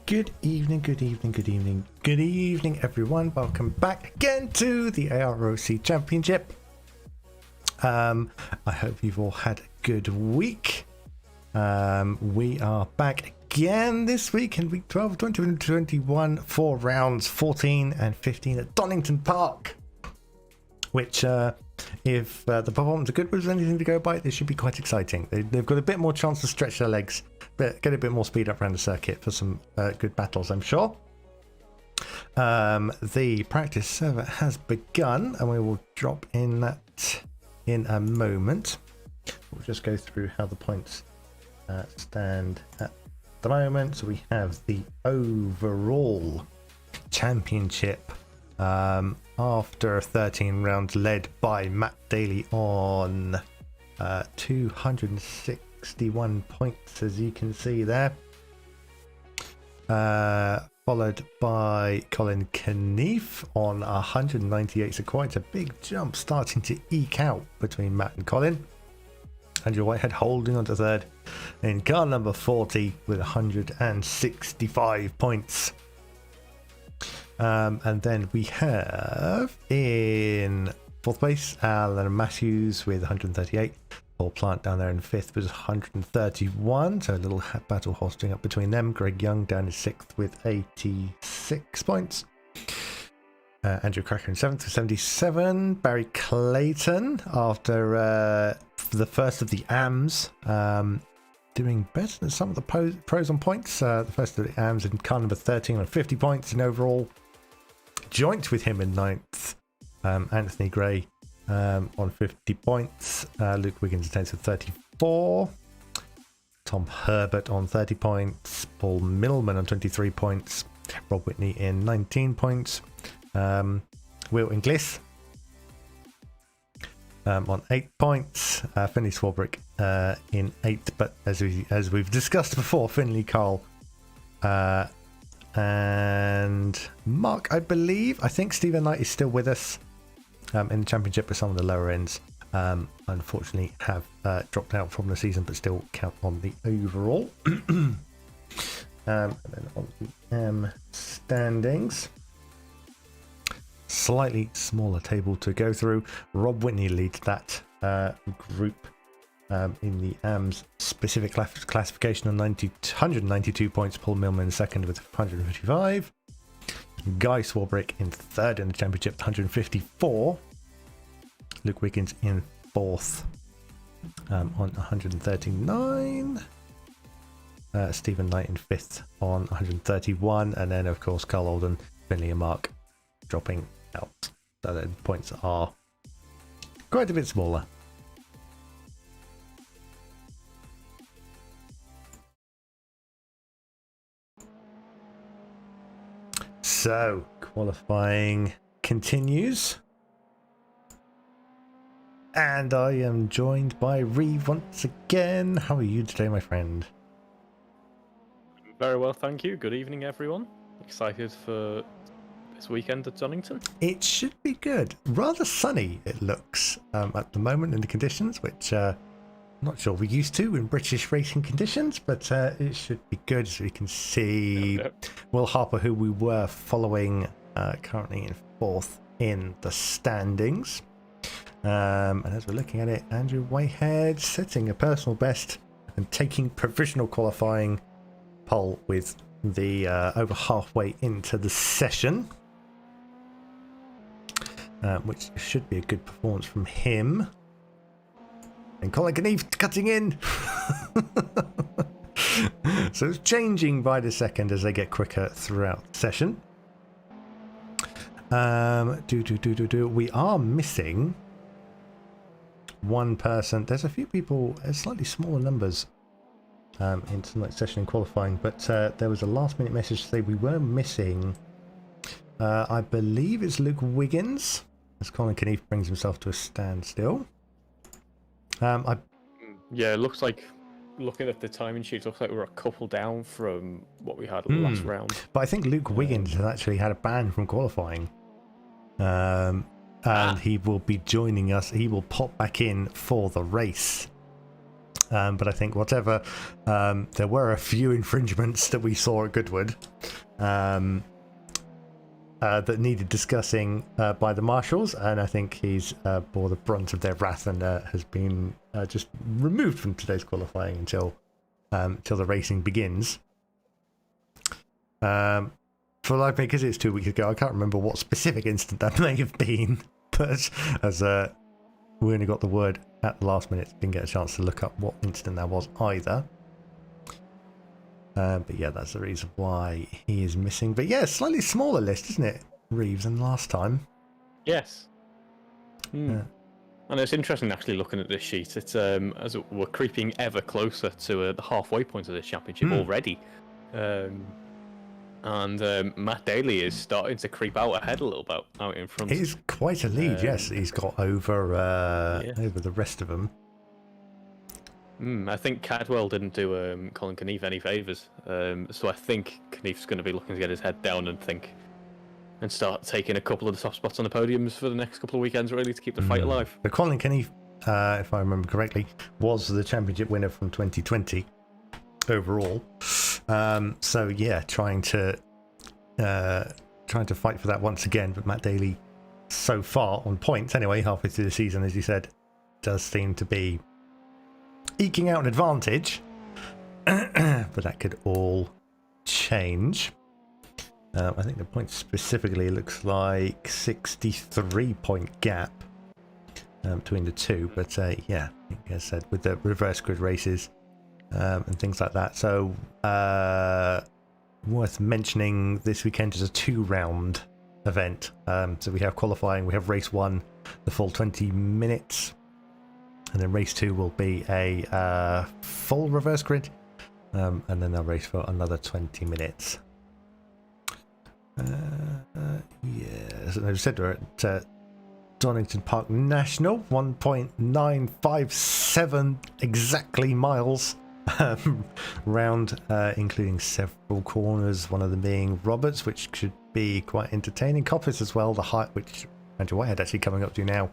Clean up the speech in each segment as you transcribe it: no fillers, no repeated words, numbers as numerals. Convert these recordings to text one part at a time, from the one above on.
Good evening, good evening, good evening, good evening, everyone. Welcome back again to the AROC Championship. I hope you've all had a good week. We are back again this week in week 12, 2021, 4 rounds, 14 and 15 at Donington Park. Which, if the performance are good with anything to go by, this should be quite exciting. They've got a bit more chance to stretch their legs, but get a bit more speed up around the circuit for some good battles, I'm sure. The practice server has begun, and we will drop in that in a moment. We'll just go through how the points stand at the moment. So we have the overall championship after 13 rounds, led by Matt Daley on 261 points, as you can see there, followed by Colin Knief on 198. So quite a big jump starting to eke out between Matt and Colin. Andrew Whitehead holding on to third in car number 40 with 165 points. And then we have in fourth place Alan Matthews with 138. Paul Plant down there in fifth with 131. So a little battle hosting up between them. Greg Young down in sixth with 86 points. Andrew Cracker in seventh with 77. Barry Clayton after the first of the AMs. Doing better than some of the pros on points. The first of the AMs in car number 13 on 50 points in overall. Joint with him in ninth, Anthony Gray on 50 points. Luke Wiggins in 10th with 34. Tom Herbert on 30 points. Paul Millman on 23 points. Rob Whitney in 19 points. Will Inglis on 8 points. Finley Swarbrick in 8, but as we've discussed before, Finley, Carl, and Mark, I think Stephen Knight is still with us in the championship, but some of the lower ends unfortunately have dropped out from the season, but still count on the overall. And then on the standings, slightly smaller table to go through. Rob Whitney leads that group in the AMS specific classification on 192 points. Paul Millman second with 155. Guy Swarbrick in third in the championship, 154. Luke Wiggins in fourth on 139. Stephen Knight in fifth on 131. And then, of course, Carl Alden, Finley and Mark dropping out. So the points are quite a bit smaller. So, qualifying continues. And I am joined by Reeve once again. How are you today, my friend? Very well, thank you. Good evening, everyone. Excited for this weekend at Donington? It should be good. Rather sunny, it looks, at the moment in the conditions, which I'm not sure we're used to in British racing conditions, but it should be good. As we can see, Will Harper, who we were following, currently in fourth in the standings. And as we're looking at it, Andrew Whitehead setting a personal best and taking provisional qualifying pole with the over halfway into the session, which should be a good performance from him. And Colin Knief cutting in. So it's changing by the second as they get quicker throughout the session. We are missing one person. There's a few people, slightly smaller numbers in tonight's session in qualifying, but there was a last minute message to say we were missing, I believe it's Luke Wiggins, as Colin Knief brings himself to a standstill. Yeah, it looks like, looking at the timing sheet, looks like we're a couple down from what we had last round. But I think Luke Wiggins has actually had a ban from qualifying. And he will be joining us. He will pop back in for the race. But I think whatever, there were a few infringements that we saw at Goodwood that needed discussing by the marshals, and I think he's bore the brunt of their wrath and has been just removed from today's qualifying until the racing begins. For live because it's 2 weeks ago, I can't remember what specific incident that may have been, but as we only got the word at the last minute, didn't get a chance to look up what incident that was either. But yeah, that's the reason why he is missing. But yeah, slightly smaller list, isn't it, Reeves, than last time? Yes. And it's interesting actually looking at this sheet. It's as we're creeping ever closer to the halfway point of this championship already. And Matt Daley is starting to creep out ahead a little bit out in front. He's quite a lead, yes. He's got over the rest of them. I think Cadwell didn't do Colin Knief any favours. So I think Knief's going to be looking to get his head down and start taking a couple of the top spots on the podiums for the next couple of weekends, really, to keep the fight alive. But Colin Knief, if I remember correctly, was the championship winner from 2020 overall. So yeah, trying to fight for that once again, but Matt Daley so far on points anyway, halfway through the season, as you said, does seem to be eking out an advantage. But that could all change. I think the points specifically looks like 63 point gap between the two, but yeah, like I said, with the reverse grid races and things like that. So worth mentioning, this weekend is a 2-round event. So we have qualifying, we have race 1, the full 20 minutes, and then race 2 will be a full reverse grid, and then they'll race for another 20 minutes. Yes, and I've said we're at Donington Park National, 1.957 exactly miles round, including several corners, one of them being Roberts, which should be quite entertaining. Coppice as well, the height, which Andrew Whitehead actually coming up to now.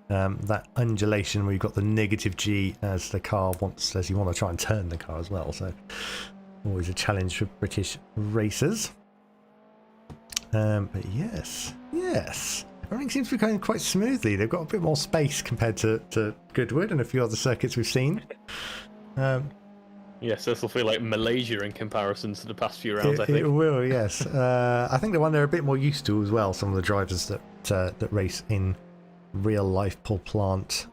That undulation where you've got the negative G as the car wants, as you want to try and turn the car as well. So always a challenge for British racers. But yes, everything seems to be going quite smoothly. They've got a bit more space compared to Goodwood and a few other circuits we've seen. Yes, this will feel like Malaysia in comparison to the past few rounds, I think. It will, yes. I think the one they're a bit more used to as well, some of the drivers that race in real life Paul Plant.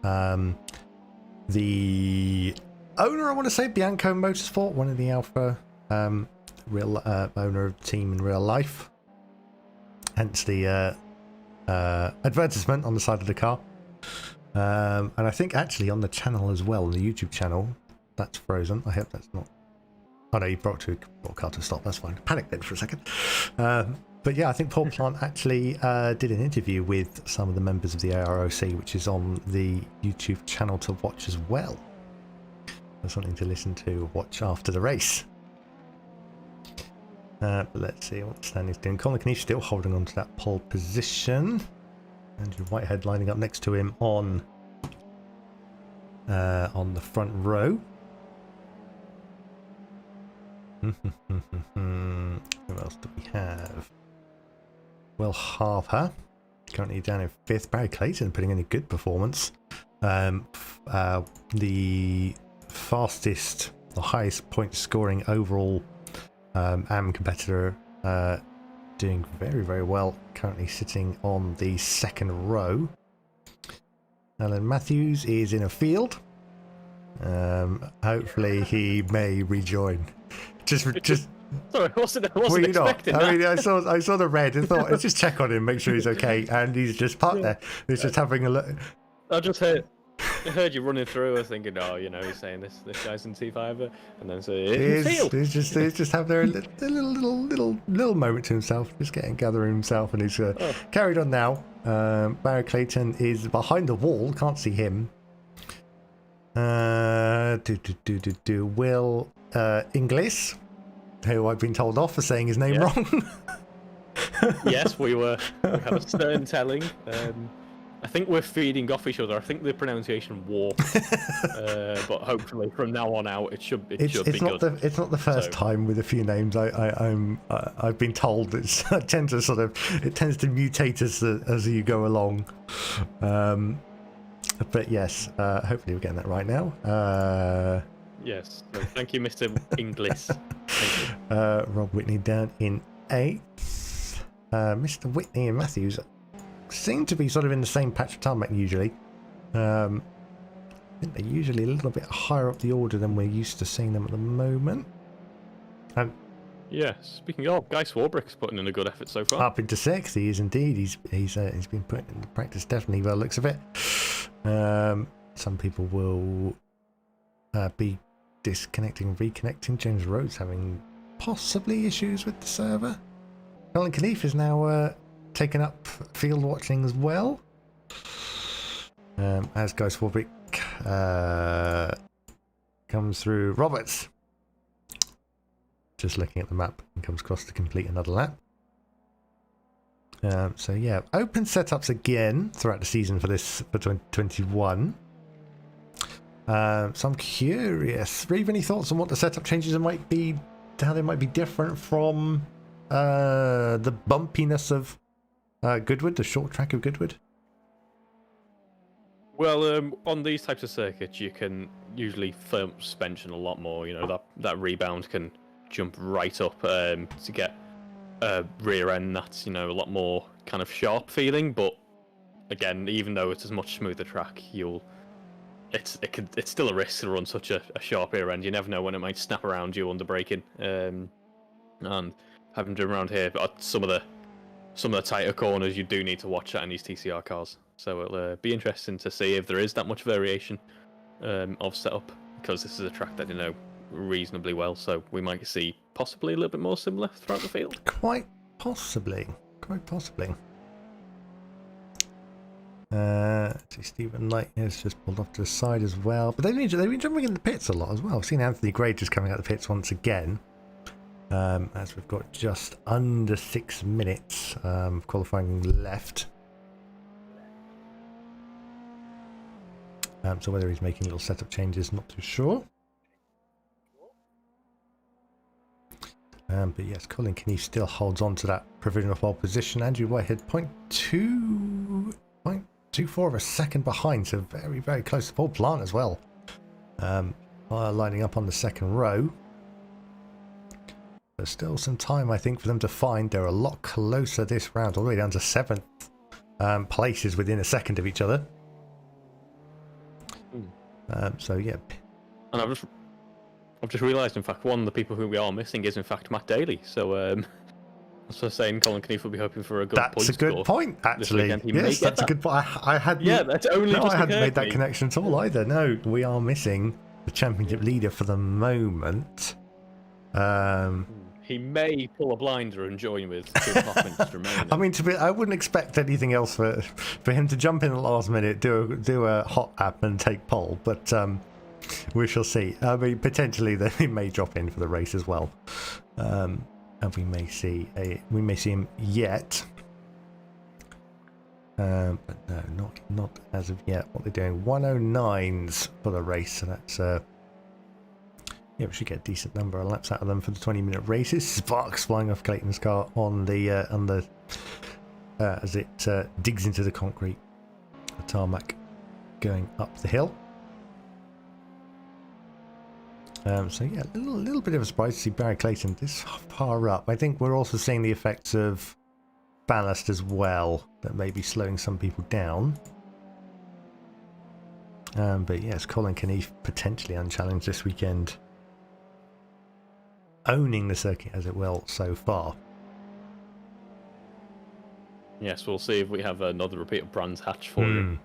The owner, I want to say, Bianco Motorsport, one of the Alpha real owner of the team in real life. Hence the advertisement on the side of the car. And I think actually on the channel as well, on the YouTube channel, that's frozen. I hope that's not... Oh no, you brought a car to a stop, that's fine. Panicked then for a second. But yeah, I think Paul Plant actually did an interview with some of the members of the AROC, which is on the YouTube channel to watch as well. That's something to listen to, watch after the race. But let's see what Stanley's doing. Colin Knief still holding on to that pole position. Andrew Whitehead lining up next to him on the front row. Who else do we have? Will Harper currently down in 5th. Barry Clayton putting in a good performance. The fastest, the highest point scoring overall AM competitor, doing very, very well. Currently sitting on the 2nd row. Alan Matthews is in a field. Hopefully he may rejoin. Just Sorry, I wasn't expecting that. I mean, I saw the red and thought, let's just check on him, make sure he's okay. And he's just parked there. He's just having a look. I heard you running through. I was thinking, oh, he's saying this guy's in T5, and then he's just having a little moment to himself, just gathering himself, and he's carried on now. Barry Clayton is behind the wall, can't see him. Will Inglis, who I've been told off for saying his name wrong. Yes, we have a stern telling. I think we're feeding off each other. I think the pronunciation warped, but hopefully from now on out it should be good. It's not the first time with a few names. I've been told it tends to mutate as you go along. But yes, hopefully we're getting that right now. Yes, so thank you, Mr. Inglis. Thank you. Rob Whitney down in 8th. Mr. Whitney and Matthews seem to be sort of in the same patch of tarmac usually. I think they're usually a little bit higher up the order than we're used to seeing them at the moment. Yeah, speaking of, Guy Swarbrick's putting in a good effort so far. Up into 6th, he is indeed. He's been put in practice definitely by the looks of it. Some people will be disconnecting, reconnecting. James Rhodes having possibly issues with the server. Colin Knief is now taken up field watching as well. As Guy Swarbrick comes through. Roberts just looking at the map and comes across to complete another lap. So yeah, open setups again throughout the season for 2021. So I'm curious, Reeve, any thoughts on what the setup changes might be, how they might be different from the bumpiness of Goodwood, the short track of Goodwood? Well, on these types of circuits, you can usually firm up suspension a lot more. That rebound can jump right up to get a rear end that's a lot more kind of sharp feeling. But again, even though it's a much smoother track, it's still a risk to run such a sharp rear end. You never know when it might snap around you under braking. And having driven around here, but some of the tighter corners, you do need to watch that in these TCR cars. So it'll be interesting to see if there is that much variation of setup, because this is a track that reasonably well. So we might see possibly a little bit more similar throughout the field. Quite possibly. Quite possibly. See, Stephen Knight has just pulled off to the side as well. But they've been jumping in the pits a lot as well. I've seen Anthony Gray just coming out the pits once again. As we've got just under 6 minutes of qualifying left. So whether he's making little setup changes, not too sure. But yes, Colin Knief still holds on to that provisional pole position. Andrew Whitehead 0.24 of a second behind, so very, very close to Paul Plant as well. Lining up on the second row. There's still some time, I think, for them to find. They're a lot closer this round, all the way down to 7th places within a second of each other. So yeah. And I've just realised, in fact, one of the people who we are missing is in fact Matt Daley. So that's what I was saying. Colin Knief will be hoping for a good point. That's a good point, actually. Yes, that's a good point. I hadn't. Yeah, that's only. No, I hadn't made that connection at all either. No, we are missing the championship leader for the moment. He may pull a blinder and join with 2.5 minutes remaining. I mean, I wouldn't expect anything else for him to jump in the last minute, do a hot app and take pole, but we shall see. I mean, potentially he may drop in for the race as well, and we may see him yet. But no, not as of yet. What they're doing, 109s for the race, so that's. Yeah, we should get a decent number of laps out of them for the 20-minute races. Sparks flying off Clayton's car on the as it digs into the concrete, the tarmac, going up the hill. So yeah, a little bit of a surprise to see Barry Clayton this far up. I think we're also seeing the effects of ballast as well, that may be slowing some people down. But yes, Colin Knief potentially unchallenged this weekend, owning the circuit as it will so far. Yes, we'll see if we have another repeat of Brands Hatch for you.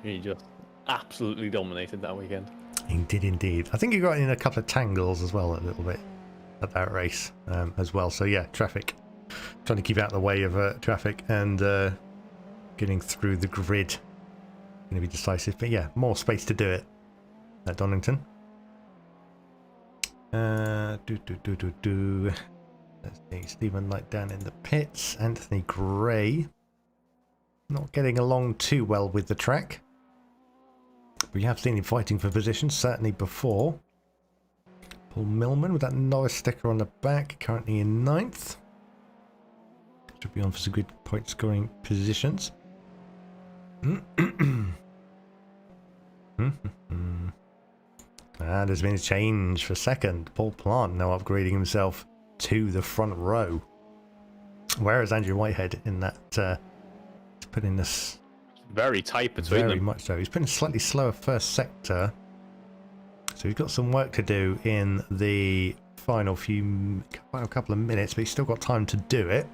He just absolutely dominated that weekend. He did indeed. I think he got in a couple of tangles as well a little bit at that race as well. So yeah, traffic. Trying to keep out of the way of traffic and getting through the grid. Going to be decisive. But yeah, more space to do it at Donington. Let's see, Stephen Knight down in the pits. Anthony Gray not getting along too well with the track. We have seen him fighting for position, certainly before. Paul Millman with that Norris sticker on the back, currently in 9th. Should be on for some good point scoring positions. And there's been a change for second. Paul Plant now upgrading himself to the front row. Whereas Andrew Whitehead in that putting this very tight between them. Very much so. He's been a slightly slower first sector. So he's got some work to do in the final couple of minutes, but he's still got time to do it.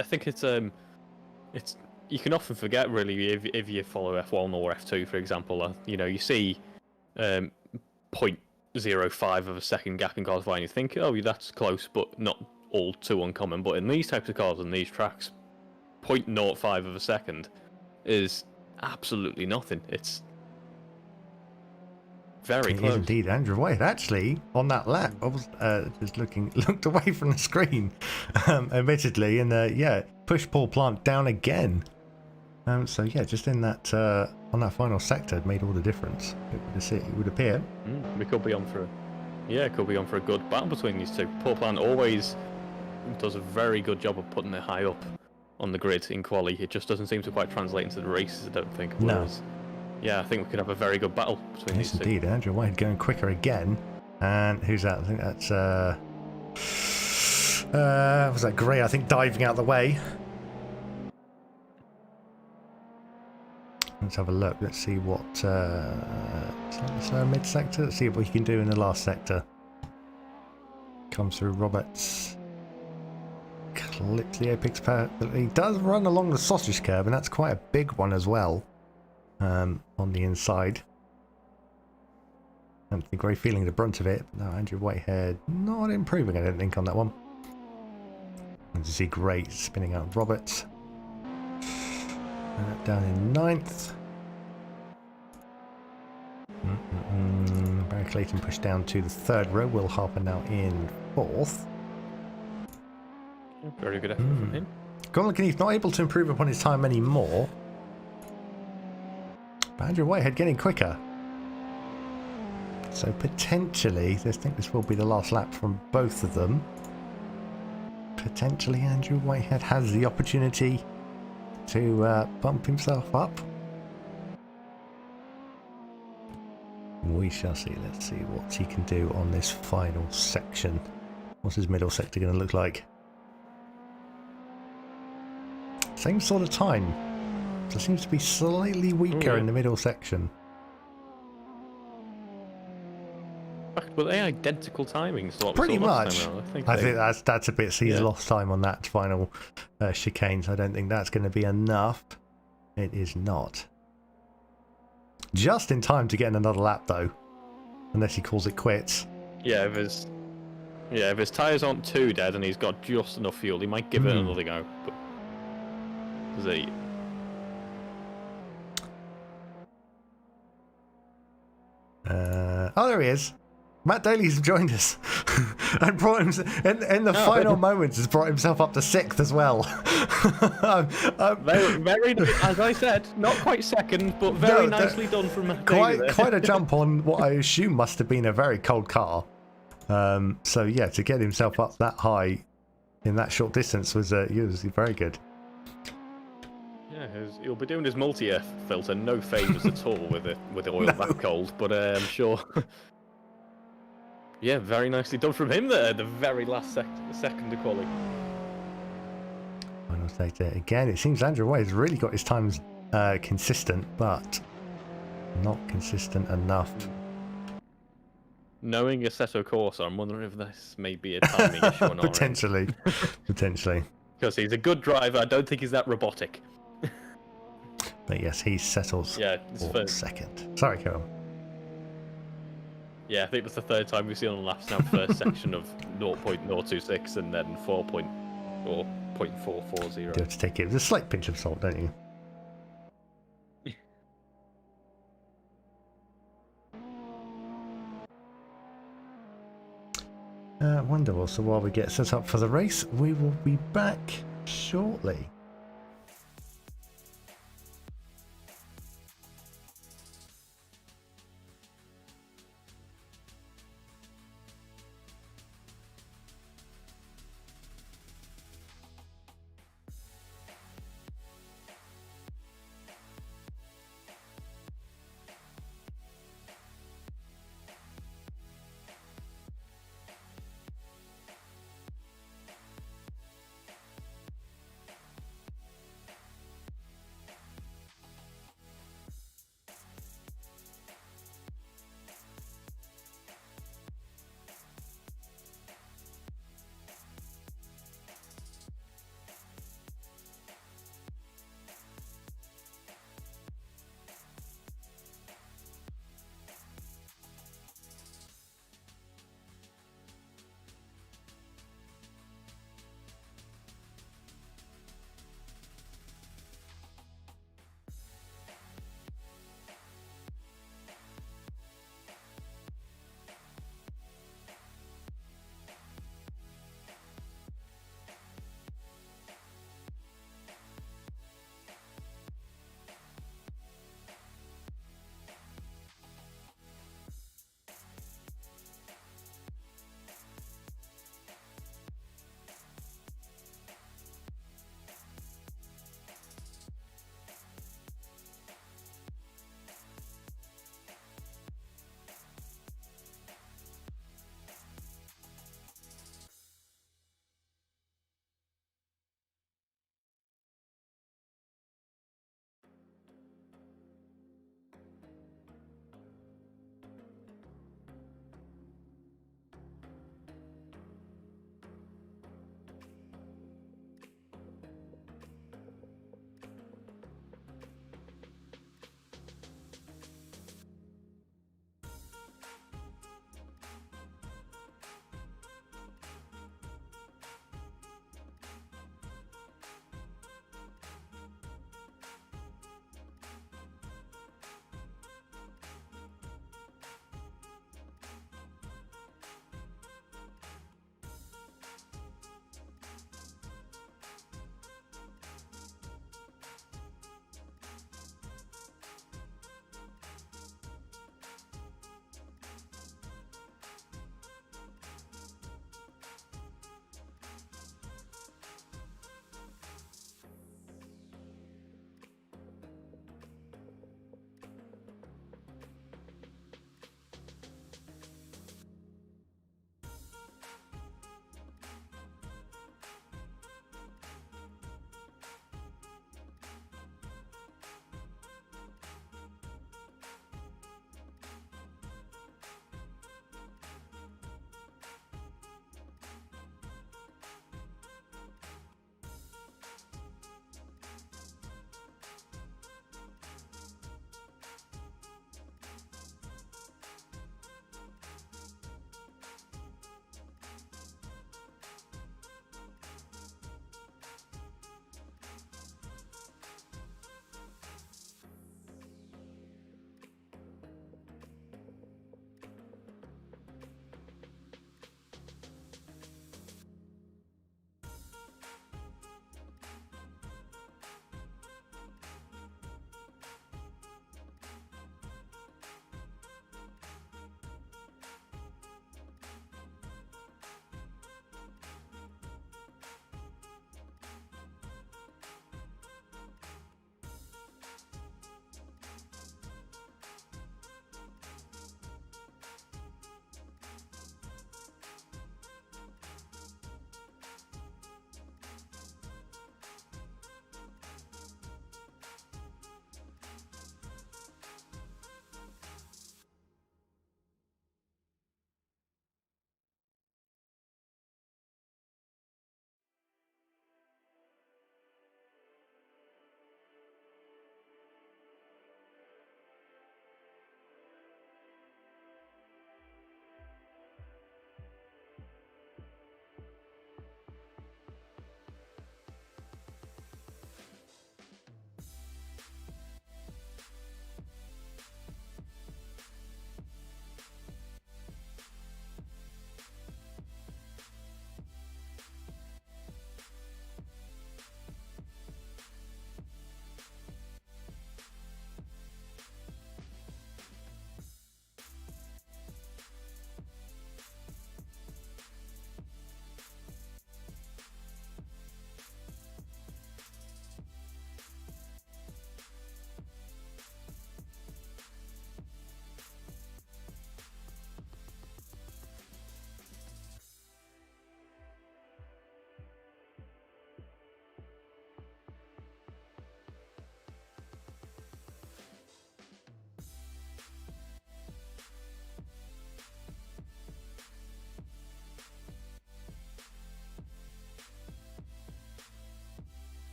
I think it's you can often forget, really, if you follow F1 or F2, for example. You see 0.05 of a second gap in qualifying. You think, oh, that's close, but not all too uncommon. But in these types of cars and these tracks, 0.05 of a second is absolutely nothing. It's very close. Indeed, Andrew White actually on that lap. I was just looked away from the screen, admittedly, and pushed Paul Plant down again. So yeah, just in that on that final sector, it made all the difference. It would appear. We could be on for a good battle between these two. Paul Plant always does a very good job of putting it high up on the grid in quali. It just doesn't seem to quite translate into the races, I don't think. Whereas, yeah, I think we could have a very good battle between these two. Indeed, Andrew White going quicker again. And who's that? I think that's was that Gray? I think diving out the way. Let's have a look. Let's see what slightly slower mid sector. Let's see what he can do in the last sector. Comes through Roberts. Clips the apex power. He does run along the sausage curve, and that's quite a big one as well. On the inside. I don't think we're feeling the brunt of it. No, Andrew Whitehead not improving, I don't think, on that one. And you see Gray spinning out Roberts. Down in 9th. Barry Clayton pushed down to the 3rd row. Will Harper now in 4th. Very good effort from him. Conor Keneath not able to improve upon his time anymore. But Andrew Whitehead getting quicker. So potentially, I think this will be the last lap from both of them. Potentially Andrew Whitehead has the opportunity to bump himself up. We shall see. Let's see what he can do on this final section. What's his middle sector going to look like? Same sort of time. So it seems to be slightly weaker in the middle section. Were they identical timings? To what Pretty we saw last much. time around? I think that's a bit. He's lost time on that final chicane, so I don't think that's going to be enough. It is not. Just in time to get in another lap, though, unless he calls it quits. Yeah, if his tyres aren't too dead and he's got just enough fuel, he might give it another go. But oh, there he is. Matt Daley's joined us and brought him in the final moments. Has brought himself up to 6th as well. very, as I said, not quite second, but very nicely done from Matt Daley. Quite a jump on what I assume must have been a very cold car. So yeah, to get himself up that high in that short distance was very good. Yeah, he'll be doing his multi-air filter no favours at all with the oil that cold, but I'm sure. Yeah, very nicely done from him there, the very last second of quality. Final sector again. It seems Andrew White has really got his times consistent, but not consistent enough. Knowing Assetto Corsa, I'm wondering if this may be a timing issue or not. Potentially. Because he's a good driver. I don't think he's that robotic. But yes, he settles for 2nd. Sorry, Carol. Yeah, I think that's the 3rd time we've seen on laps now. First section of 0.026 and then 0.440. You have to take it with a slight pinch of salt, don't you? Wonderful. So while we get set up for the race, we will be back shortly.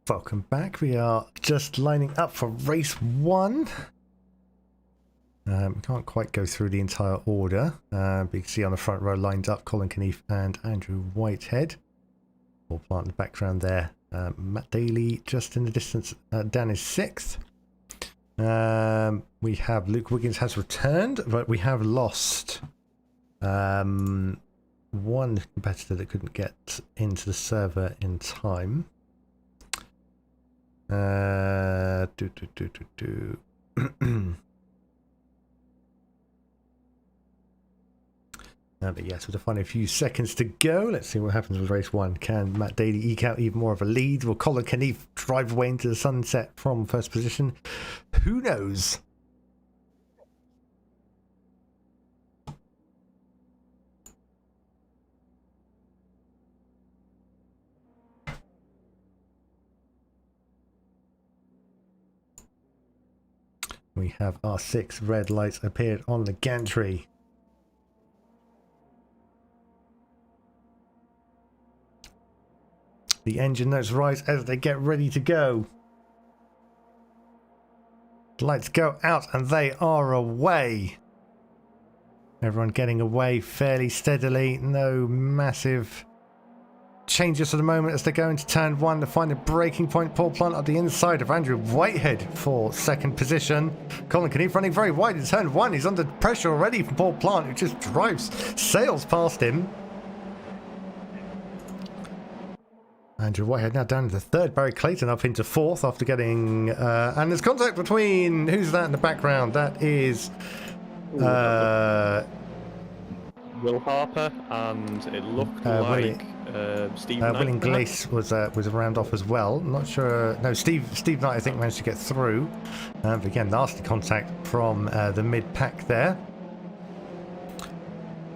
Welcome back. We are just lining up for race 1. Can't quite go through the entire order. But you can see on the front row lined up Colin Knief and Andrew Whitehead. All plant in the background there. Matt Daley just in the distance down is 6th. We have Luke Wiggins has returned, but we have lost one competitor that couldn't get into the server in time. But yes, with a final few seconds to go, let's see what happens with race 1. Can Matt Daley eke out even more of a lead? Will Colin Knief drive away into the sunset from first position? Who knows? We have our 6 red lights appeared on the gantry. The engine notes rise as they get ready to go. The lights go out and they are away. Everyone getting away fairly steadily. No massive changes for the moment as they go into turn 1 to find a braking point. Paul Plant at the inside of Andrew Whitehead for second position. Colin Knief running very wide in turn 1. He's under pressure already from Paul Plant, who just sails past him. Andrew Whitehead now down into 3rd. Barry Clayton up into 4th after getting... and there's contact between... Who's that in the background? That is... Will Harper, and it looked like Steve Knight. William Glace was a round off as well. I'm not sure... No, Steve Knight, I think, managed to get through. But again, nasty contact from the mid-pack there.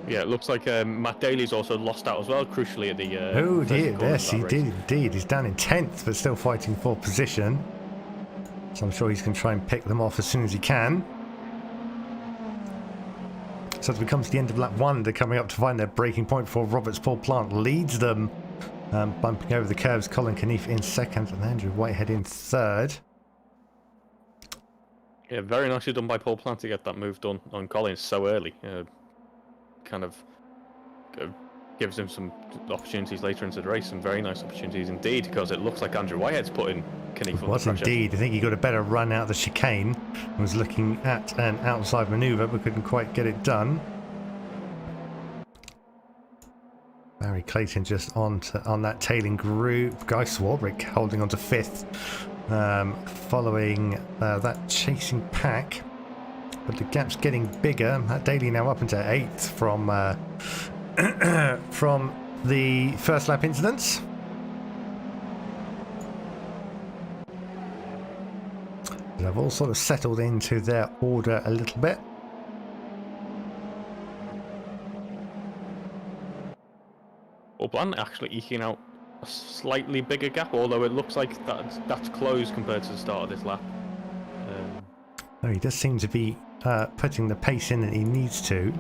Yeah, it looks like Matt Daley's also lost out as well, crucially at the... oh dear, yes, he did indeed. He's down in 10th, but still fighting for position. So I'm sure he's going to try and pick them off as soon as he can. So as we come to the end of lap 1, they're coming up to find their braking point before Roberts. Paul Plant leads them, bumping over the curves. Colin Knief in 2nd and Andrew Whitehead in 3rd. Yeah, very nicely done by Paul Plant to get that move done on Colin so early. Kind of gives him some opportunities later into the race, some very nice opportunities indeed, because it looks like Andrew Whitehead's putting Knief under pressure. Indeed. I think he got a better run out of the chicane and was looking at an outside manoeuvre but couldn't quite get it done. Barry Clayton just on that tailing group. Guy Swarbrick holding on to 5th, following that chasing pack. But the gap's getting bigger. Matt Daley now up into 8th from from the first lap incidents. They've all sort of settled into their order a little bit. Well, Blunt actually eking out a slightly bigger gap, although it looks like that's closed compared to the start of this lap. Oh, he does seem to be putting the pace in that he needs to.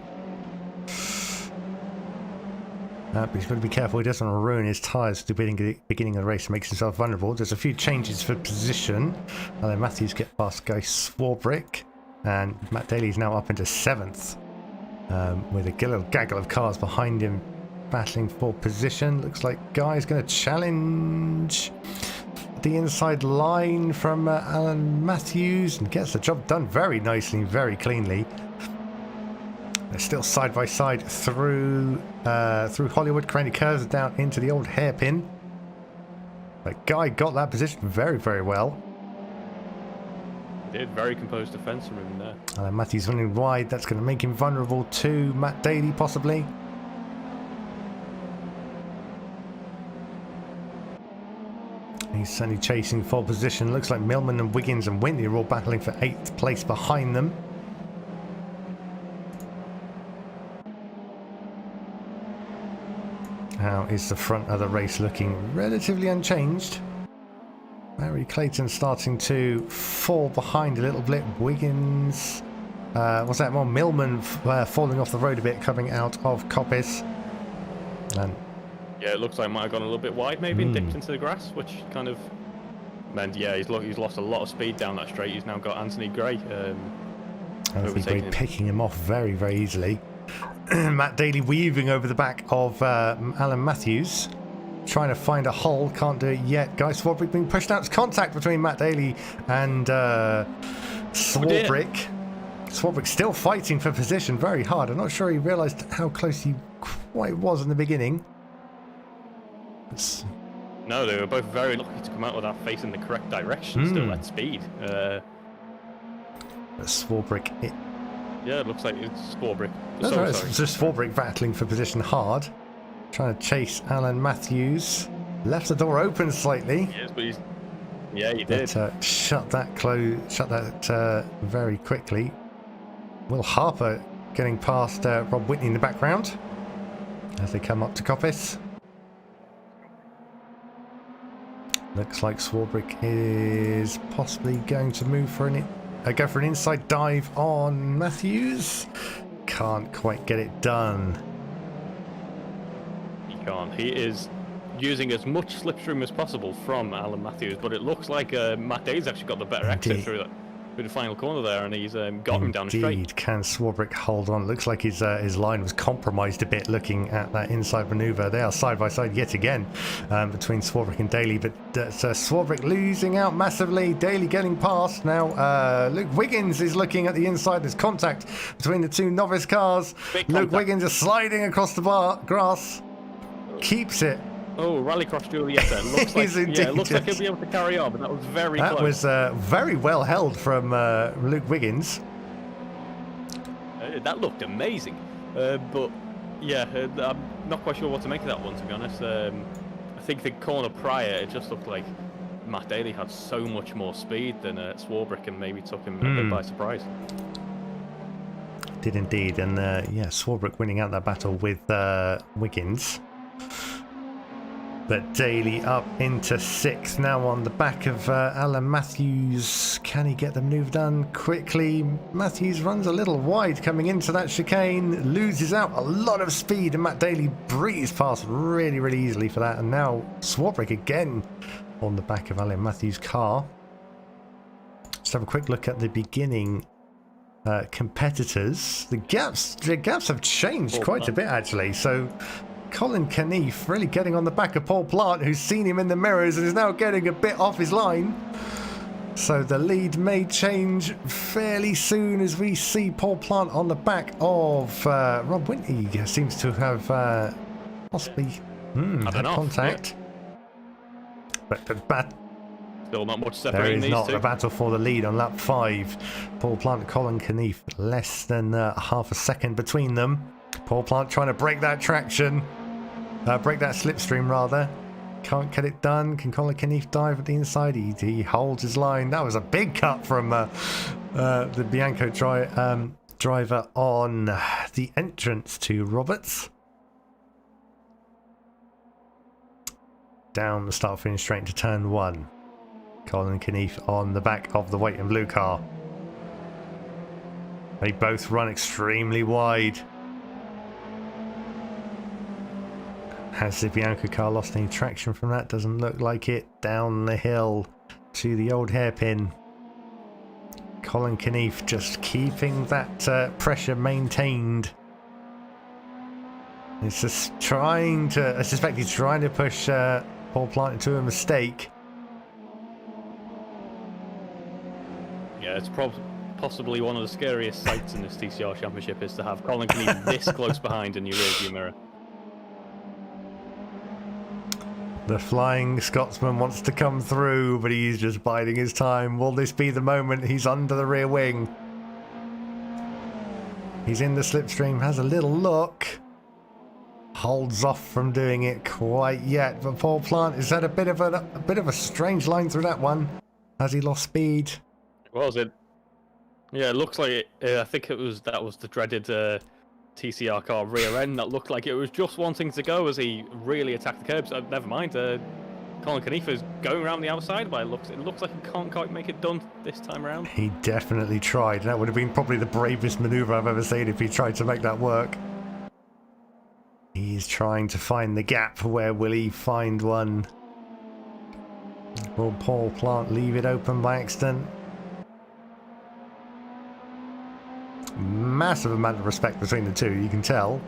But he's got to be careful he doesn't ruin his tyres at the beginning of the race and makes himself vulnerable. There's a few changes for position. Alan Matthews get past Guy Swarbrick, and Matt Daley's now up into 7th, with a little gaggle of cars behind him battling for position. Looks like Guy's going to challenge the inside line from Alan Matthews and gets the job done very nicely and very cleanly. They're still side by side through Hollywood, cranny curves down into the old hairpin. But Guy got that position very, very well. He did. Very composed defence from him there. Alan Matthews running wide. That's going to make him vulnerable to Matt Daley, possibly. He's certainly chasing for position. Looks like Millman and Wiggins and Whitney are all battling for 8th place behind them. How is the front of the race looking? Relatively unchanged. Barry Clayton starting to fall behind a little bit. Wiggins, what's that one? Millman falling off the road a bit, coming out of Coppice. And yeah, it looks like it might have gone a little bit wide, maybe, and dipped into the grass, which kind of And yeah, he's lost a lot of speed down that straight. He's now got Anthony Gray. Anthony Gray picking him off very, very easily. Matt Daley weaving over the back of Alan Matthews. Trying to find a hole, can't do it yet. Guy Swarbrick being pushed out. It's contact between Matt Daley and Swarbrick. Swarbrick still fighting for position very hard. I'm not sure he realised how close he quite was in the beginning. No, they were both very lucky to come out without facing the correct direction still at speed. Swarbrick. Yeah, it looks like it's Swarbrick. It's just Swarbrick battling for position hard. Trying to chase Alan Matthews. Left the door open slightly. Yes, but he did. But shut that very quickly. Will Harper getting past Rob Whitney in the background as they come up to Coppice. Looks like Swarbrick is possibly going to move for go for an inside dive on Matthews. Can't quite get it done. He can't. He is using as much slipstream as possible from Alan Matthews, but it looks like Matt Daley's actually got the better exit through the final corner there, and he's got him down the straight. Can Swarbrick hold on? Looks like his line was compromised a bit looking at that inside manoeuvre. They are side by side yet again between Swarbrick and Daley, but Swarbrick losing out massively. Daley getting past now. Luke Wiggins is looking at the inside. There's contact between the two novice cars. Luke Wiggins is sliding across the grass. Keeps it. Oh, Rallycross Giulietta. Looks like he'll be able to carry on, but that was very close. That was very well held from Luke Wiggins. That looked amazing. But yeah, I'm not quite sure what to make of that one, to be honest. I think the corner prior, it just looked like Matt Daley had so much more speed than Swarbrick, and maybe took him a bit by surprise. Did indeed. And Swarbrick winning out that battle with Wiggins. But Daley up into 6th now on the back of Alan Matthews. Can he get the manoeuvre done quickly? Matthews runs a little wide coming into that chicane, loses out a lot of speed, and Matt Daley breezed past really, really easily for that. And now Swarbrick again on the back of Alan Matthews' car. Let's have a quick look at the beginning competitors. The gaps have changed quite a bit actually. So Colin Knief really getting on the back of Paul Plant, who's seen him in the mirrors and is now getting a bit off his line. So the lead may change fairly soon as we see Paul Plant on the back of Rob Whitney. Seems to have possibly had contact. But still not much separating these two. There is not a battle for the lead on lap 5. Paul Plant, Colin Knief, less than half a second between them. Paul Plant trying to break that traction. Break that slipstream rather. Can't get it done. Can Colin Knief dive at the inside? He holds his line. That was a big cut from the Bianco driver on the entrance to Roberts. Down the start finish straight into turn 1. Colin Knief on the back of the white and blue car. They both run extremely wide. Has the Bianca car lost any traction from that? Doesn't look like it. Down the hill to the old hairpin. Colin Knief just keeping that pressure maintained. He's just trying to... I suspect he's trying to push Paul Plant into a mistake. Yeah, it's possibly one of the scariest sights in this TCR Championship is to have Colin Knief this close behind in your rearview mirror. The Flying Scotsman wants to come through, but he's just biding his time. Will this be the moment? He's under the rear wing. He's in the slipstream, has a little look. Holds off from doing it quite yet, but Paul Plant has had a bit of a strange line through that one. Has he lost speed? Was it? Yeah, it looks like it. I think that was the dreaded TCR car rear end that looked like it was just wanting to go as he really attacked the curbs. Never mind. Colin Knief is going around the outside, but it looks like he can't quite make it done this time around. He definitely tried. That would have been probably the bravest manoeuvre I've ever seen if he tried to make that work. He's trying to find the gap. Where will he find one? Will Paul Plant leave it open by accident? Massive amount of respect between the two, you can tell.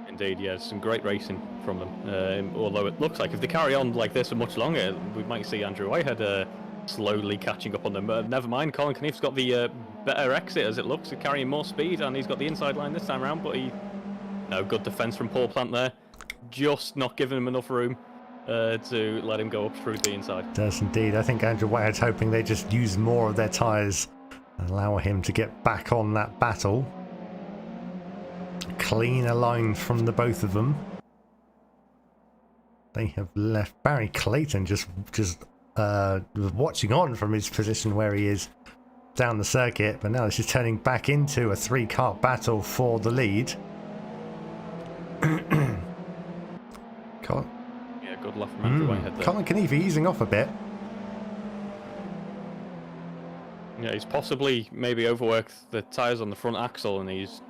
Indeed, yeah, some great racing from them. Although it looks like if they carry on like this for much longer, we might see Andrew Whitehead slowly catching up on them. Never mind, Colin Knief's got the better exit as it looks, carrying more speed, and he's got the inside line this time around, but no, good defence from Paul Plant there. Just not giving him enough room to let him go up through the inside. Does indeed. I think Andrew Whitehead's hoping they just use more of their tyres and allow him to get back on that battle. Cleaner line from the both of them. They have left Barry Clayton just watching on from his position where he is down the circuit, but now this is turning back into a three-car battle for the lead. Yeah, good luck from Andrew Whitehead there. Colin Knief easing off a bit. Yeah, he's possibly maybe overworked the tyres on the front axle, and he's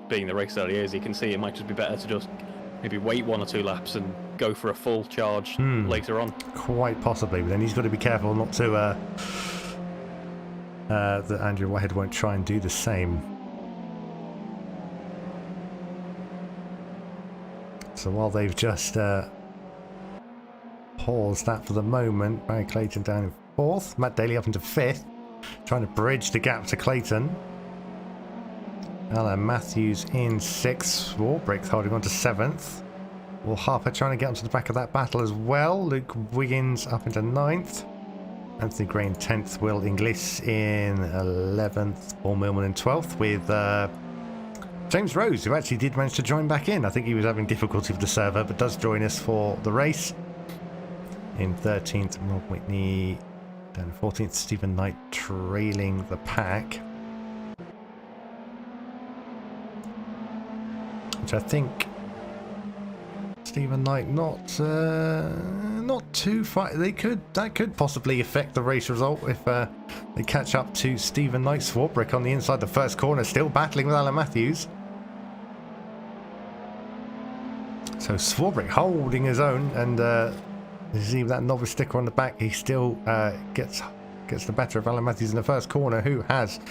being the racer that he is, he can see it might just be better to just maybe wait 1 or 2 laps and go for a full charge later on. Quite possibly, but then he's got to be careful not to that Andrew Whitehead won't try and do the same. So while they've just paused that for the moment, Barry Clayton down in 4th, Matt Daley up into 5th, trying to bridge the gap to Clayton. Alan Matthews in 6th, Swarbrick holding on to 7th. Will Harper trying to get onto the back of that battle as well. Luke Wiggins up into 9th. Anthony Gray in 10th. Will Inglis in 11th. Paul Millman in 12th with James Rose, who actually did manage to join back in. I think he was having difficulty with the server, but does join us for the race. In 13th, Rob Whitney. Then 14th, Stephen Knight trailing the pack. Which I think Stephen Knight not too far. That could possibly affect the race result if they catch up to Stephen Knight. Swarbrick on the inside the first corner, still battling with Alan Matthews. So Swarbrick holding his own, and you see that novice sticker on the back. He still gets the better of Alan Matthews in the first corner, who has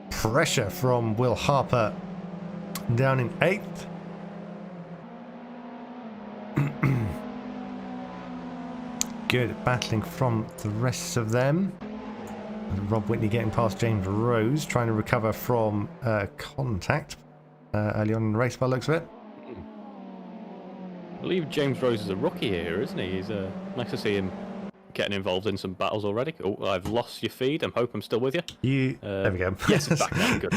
pressure from Will Harper down in 8th. Good battling from the rest of them. And Rob Whitney getting past James Rose, trying to recover from contact early on in the race by the looks of it. I believe James Rose is a rookie here, isn't he? He's nice to see him getting involved in some battles already. Oh, I've lost your feed. I hope I'm still with you. There we go. Yes, it's back now. Good.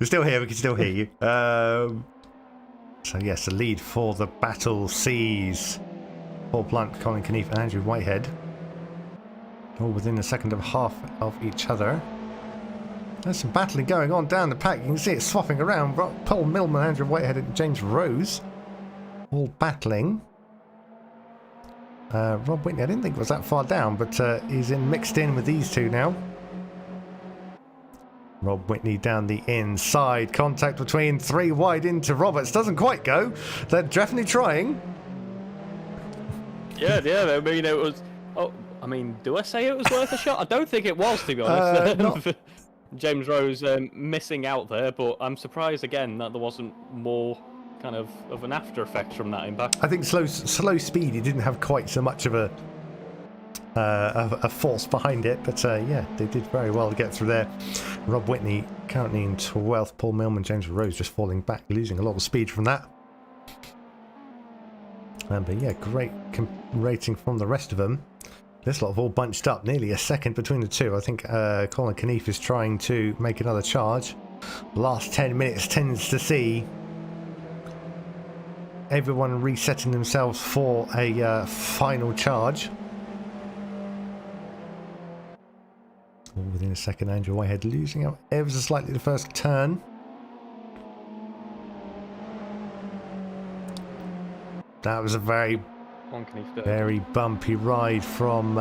We're still here. We can still hear you. So yes, the lead for the battle sees Paul Plant, Colin Knief and Andrew Whitehead all within a second and a half of each other. There's some battling going on down the pack. You can see it swapping around. Paul Millman, Andrew Whitehead and James Rose all battling. Rob Whitney I didn't think was that far down, but he's mixed in with these two now. Rob Whitney down the inside. Contact between 3 wide into Roberts. Doesn't quite go. They're definitely trying. Yeah. I mean, it was. Oh, I mean, do I say it was worth a shot? I don't think it was, to be honest. James Rose missing out there, but I'm surprised again that there wasn't more kind of an after effect from that impact. I think slow speed. He didn't have quite so much of a force behind it, but yeah, they did very well to get through there. Rob Whitney currently in 12th. Paul Millman, James Rose just falling back, losing a lot of speed from that. But yeah, great rating from the rest of them. This lot have all bunched up, nearly a second between the two. I think Colin Knief is trying to make another charge. Last 10 minutes tends to see everyone resetting themselves for a final charge. All within a second, Andrew Whitehead losing out ever so slightly the first turn. That was a very bumpy ride from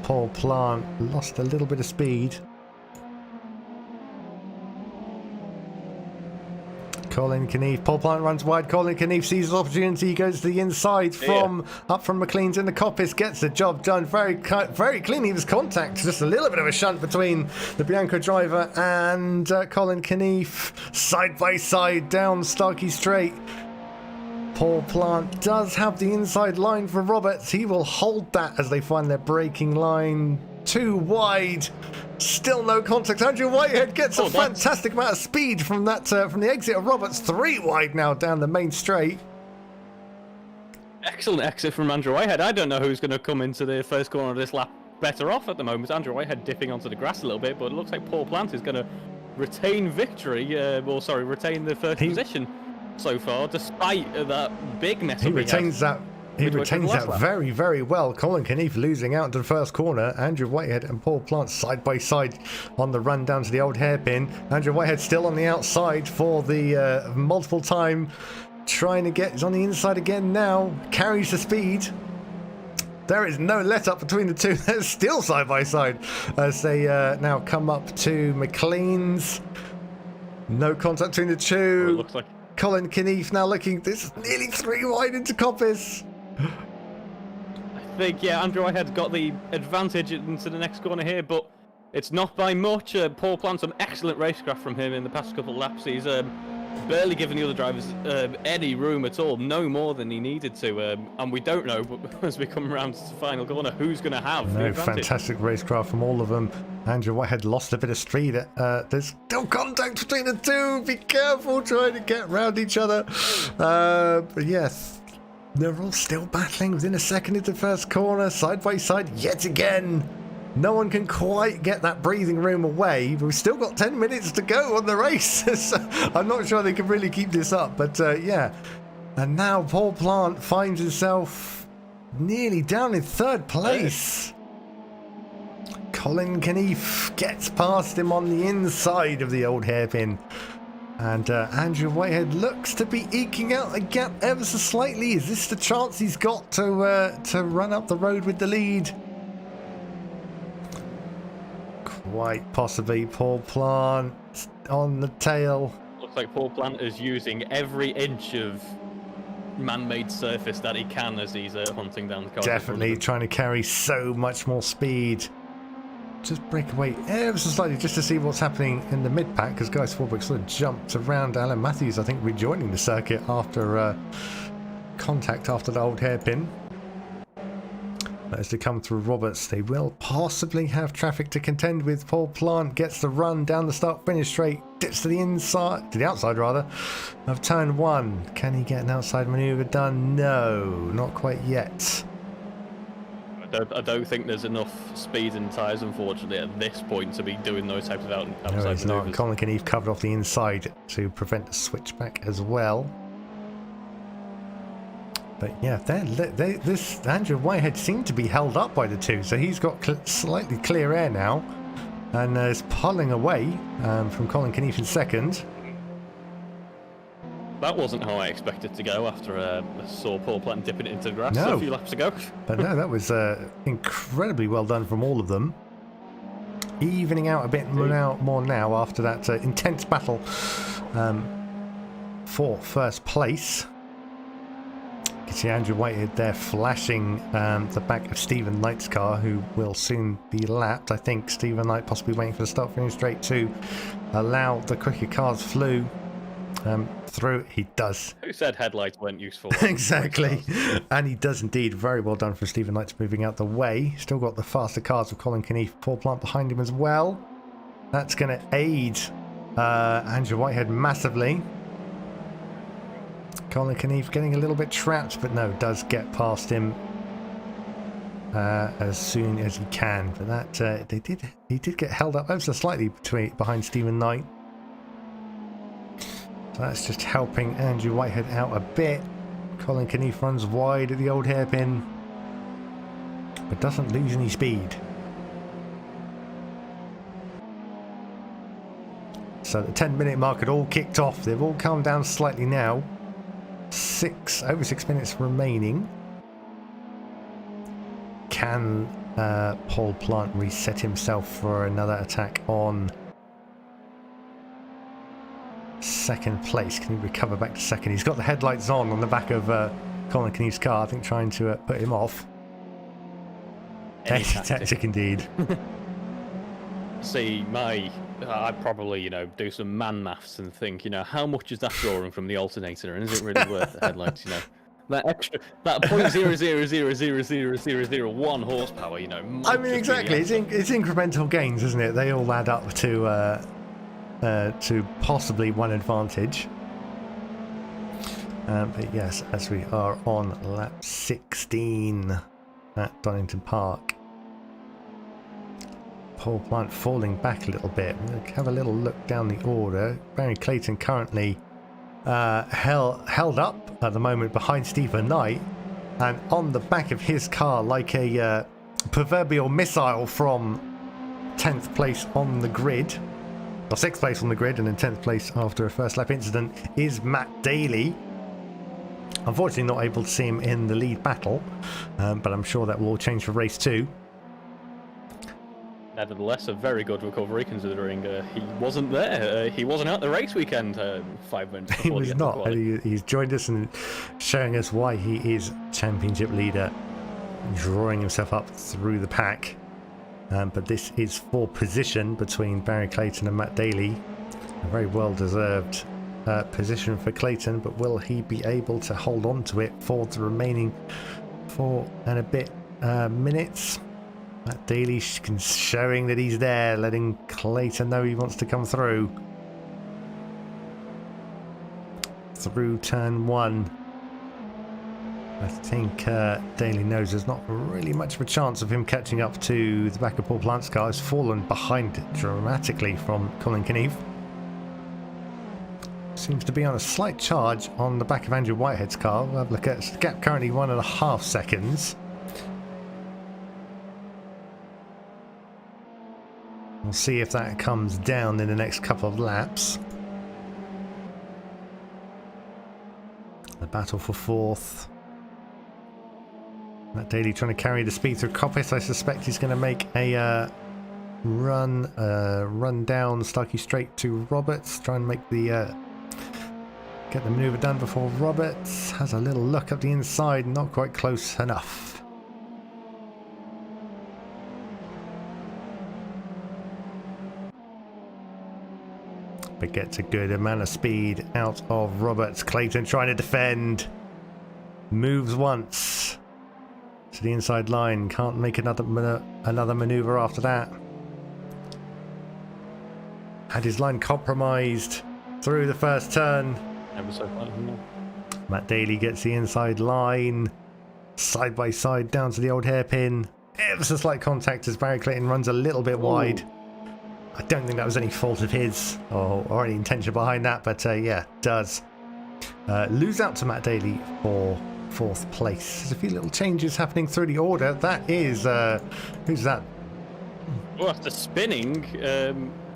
Paul Plant. Lost a little bit of speed. Colin Knief, Paul Plant runs wide. Colin Knief sees his opportunity. He goes to the inside up from McLean's in the coppice, gets the job done very clean. He was contact, just a little bit of a shunt between the Bianco driver and Colin Knief, side by side down Starkey Straight. Paul Plant does have the inside line for Roberts. He will hold that as they find their braking line. Too wide. Still no contact. Andrew Whitehead gets a fantastic amount of speed from that from the exit of Roberts. 3 wide now down the main straight. Excellent exit from Andrew Whitehead. I don't know who's going to come into the first corner of this lap better off at the moment. Andrew Whitehead dipping onto the grass a little bit, but it looks like Paul Plant is going to retain victory. Retain the first position so far, despite that big mess. He retains that. He retains that very, very well. Colin Knief losing out to the first corner. Andrew Whitehead and Paul Plant side by side on the run down to the old hairpin. Andrew Whitehead still on the outside for the multiple time. Trying to get, he's on the inside again now. Carries the speed. There is no let up between the two. They're still side by side as they now come up to McLean's. No contact between the two. Well, it looks like Colin Knief now looking, this is nearly 3 wide into coppice. I think, Andrew Whitehead's got the advantage into the next corner here, but it's not by much. Paul Plant, some excellent racecraft from him in the past couple of laps. He's barely given the other drivers any room at all, no more than he needed to. And we don't know, but as we come around to the final corner, who's going to have the advantage. Fantastic racecraft from all of them. Andrew Whitehead lost a bit of speed. There's still contact between the two. Be careful trying to get round each other. But yes, they're all still battling within a second into the first corner, side by side yet again. No one can quite get that breathing room away. We've still got 10 minutes to go on the race. So I'm not sure they can really keep this up. But yeah. And now Paul Plant finds himself nearly down in 3rd place. Colin Knief gets past him on the inside of the old hairpin. And Andrew Whitehead looks to be eking out a gap ever so slightly. Is this the chance he's got to run up the road with the lead? Quite possibly. Paul Plant on the tail. Looks like Paul Plant is using every inch of man-made surface that he can as he's hunting down the car. Definitely trying to carry so much more speed. Just break away ever so slightly just to see what's happening in the mid-pack, because Guy Swarbrick sort of jumped around Alan Matthews, I think, rejoining the circuit after contact after the old hairpin. But as they come through Roberts, they will possibly have traffic to contend with. Paul Plant gets the run down the start-finish straight, dips to the inside, to the outside rather, of turn 1. Can he get an outside manoeuvre done? No, not quite yet. I don't think there's enough speed and tyres, unfortunately, at this point to be doing those types of outside no, it's manoeuvres. Not. Colin Knief covered off the inside to prevent the switchback as well. But yeah, this Andrew Whitehead seemed to be held up by the two, so he's got slightly clear air now and is pulling away from Colin Knief in 2nd. That wasn't how I expected to go after I saw Paul Plant dipping it into the grass a few laps ago. But no, that was incredibly well done from all of them. Evening out a bit more now after that intense battle for 1st place. You can see Andrew Whitehead there flashing the back of Stephen Knight's car, who will soon be lapped. I think Stephen Knight possibly waiting for the start-finish straight to allow the quicker cars through. He does. Who said headlights weren't useful? Exactly. And he does indeed. Very well done for Stephen Knight moving out the way. Still got the faster cars of Colin Knief, Paul Plant behind him as well. That's going to aid Andrew Whitehead massively. Colin Knief getting a little bit trapped, but no, does get past him as soon as he can. But that he did get held up ever so slightly behind Stephen Knight. So that's just helping Andrew Whitehead out a bit. Colin Knief runs wide at the old hairpin, but doesn't lose any speed. So the 10-minute mark had all kicked off. They've all calmed down slightly now. Over 6 minutes remaining. Can Paul Plant reset himself for another attack on second place. Can he recover back to second? He's got the headlights on the back of Colin Knief's car, I think, trying to put him off. Tactic indeed. See, I'd probably, do some man maths and think, how much is that drawing from the alternator, and is it really worth the headlights, That extra, that 0.0000001 horsepower, I mean, exactly. It's incremental gains, isn't it? They all add up to possibly one advantage. But yes, as we are on lap 16 at Donington Park. Power plant falling back a little bit. We'll have a little look down the order. Barry Clayton currently held up at the moment behind Stephen Knight, and on the back of his car, like a proverbial missile from 10th place on the grid, or 6th place on the grid, and then 10th place after a first lap incident, is Matt Daley. Unfortunately not able to see him in the lead battle, but I'm sure that will all change for race 2. Nevertheless, a very good recovery considering he wasn't there. He wasn't at the race weekend 5 minutes before. He was not. He's joined us and showing us why he is championship leader, drawing himself up through the pack. But this is for position between Barry Clayton and Matt Daley. A very well-deserved position for Clayton, but will he be able to hold on to it for the remaining 4 and a bit minutes? Matt Daley showing that he's there, letting Clayton know he wants to come through. Through turn 1. I think Daley knows there's not really much of a chance of him catching up to the back of Paul Plant's car. He's fallen behind dramatically from Colin Knief. Seems to be on a slight charge on the back of Andrew Whitehead's car. We'll have a look at the gap, currently 1.5 seconds. We'll see if that comes down in the next couple of laps. The battle for 4th. Matt Daley trying to carry the speed through Coppice. I suspect he's going to make a run down Starkey Straight to Roberts. Try and make the get the manoeuvre done before Roberts has a little look up the inside. Not quite close enough. But gets a good amount of speed out of Roberts. Clayton trying to defend. Moves once to the inside line. Can't make another maneuver after that. Had his line compromised through the first turn. Ever so fun. Matt Daley gets the inside line. Side by side down to the old hairpin. Ever so slight contact as Barry Clayton runs a little bit wide. I don't think that was any fault of his or any intention behind that, but yeah, does lose out to Matt Daley for 4th place. There's a few little changes happening through the order. That is, who's that? Well, after spinning,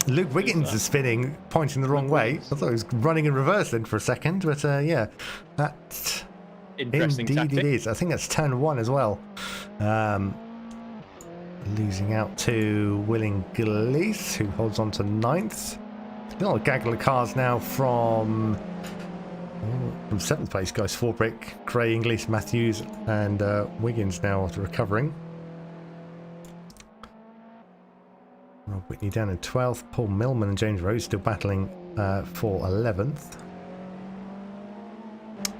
Luke Wiggins is spinning, pointing the wrong way. I thought he was running in reverse then for a second, but yeah, that interesting indeed tactic. It is. I think that's turn 1 as well. Losing out to Willing Glees, who holds on to 9th. Little gaggle of cars now from 7th place goes Forbrick, Gray, Inglis, Matthews, and Wiggins now after recovering. Rob Whitney down in 12th. Paul Millman and James Rose still battling for 11th.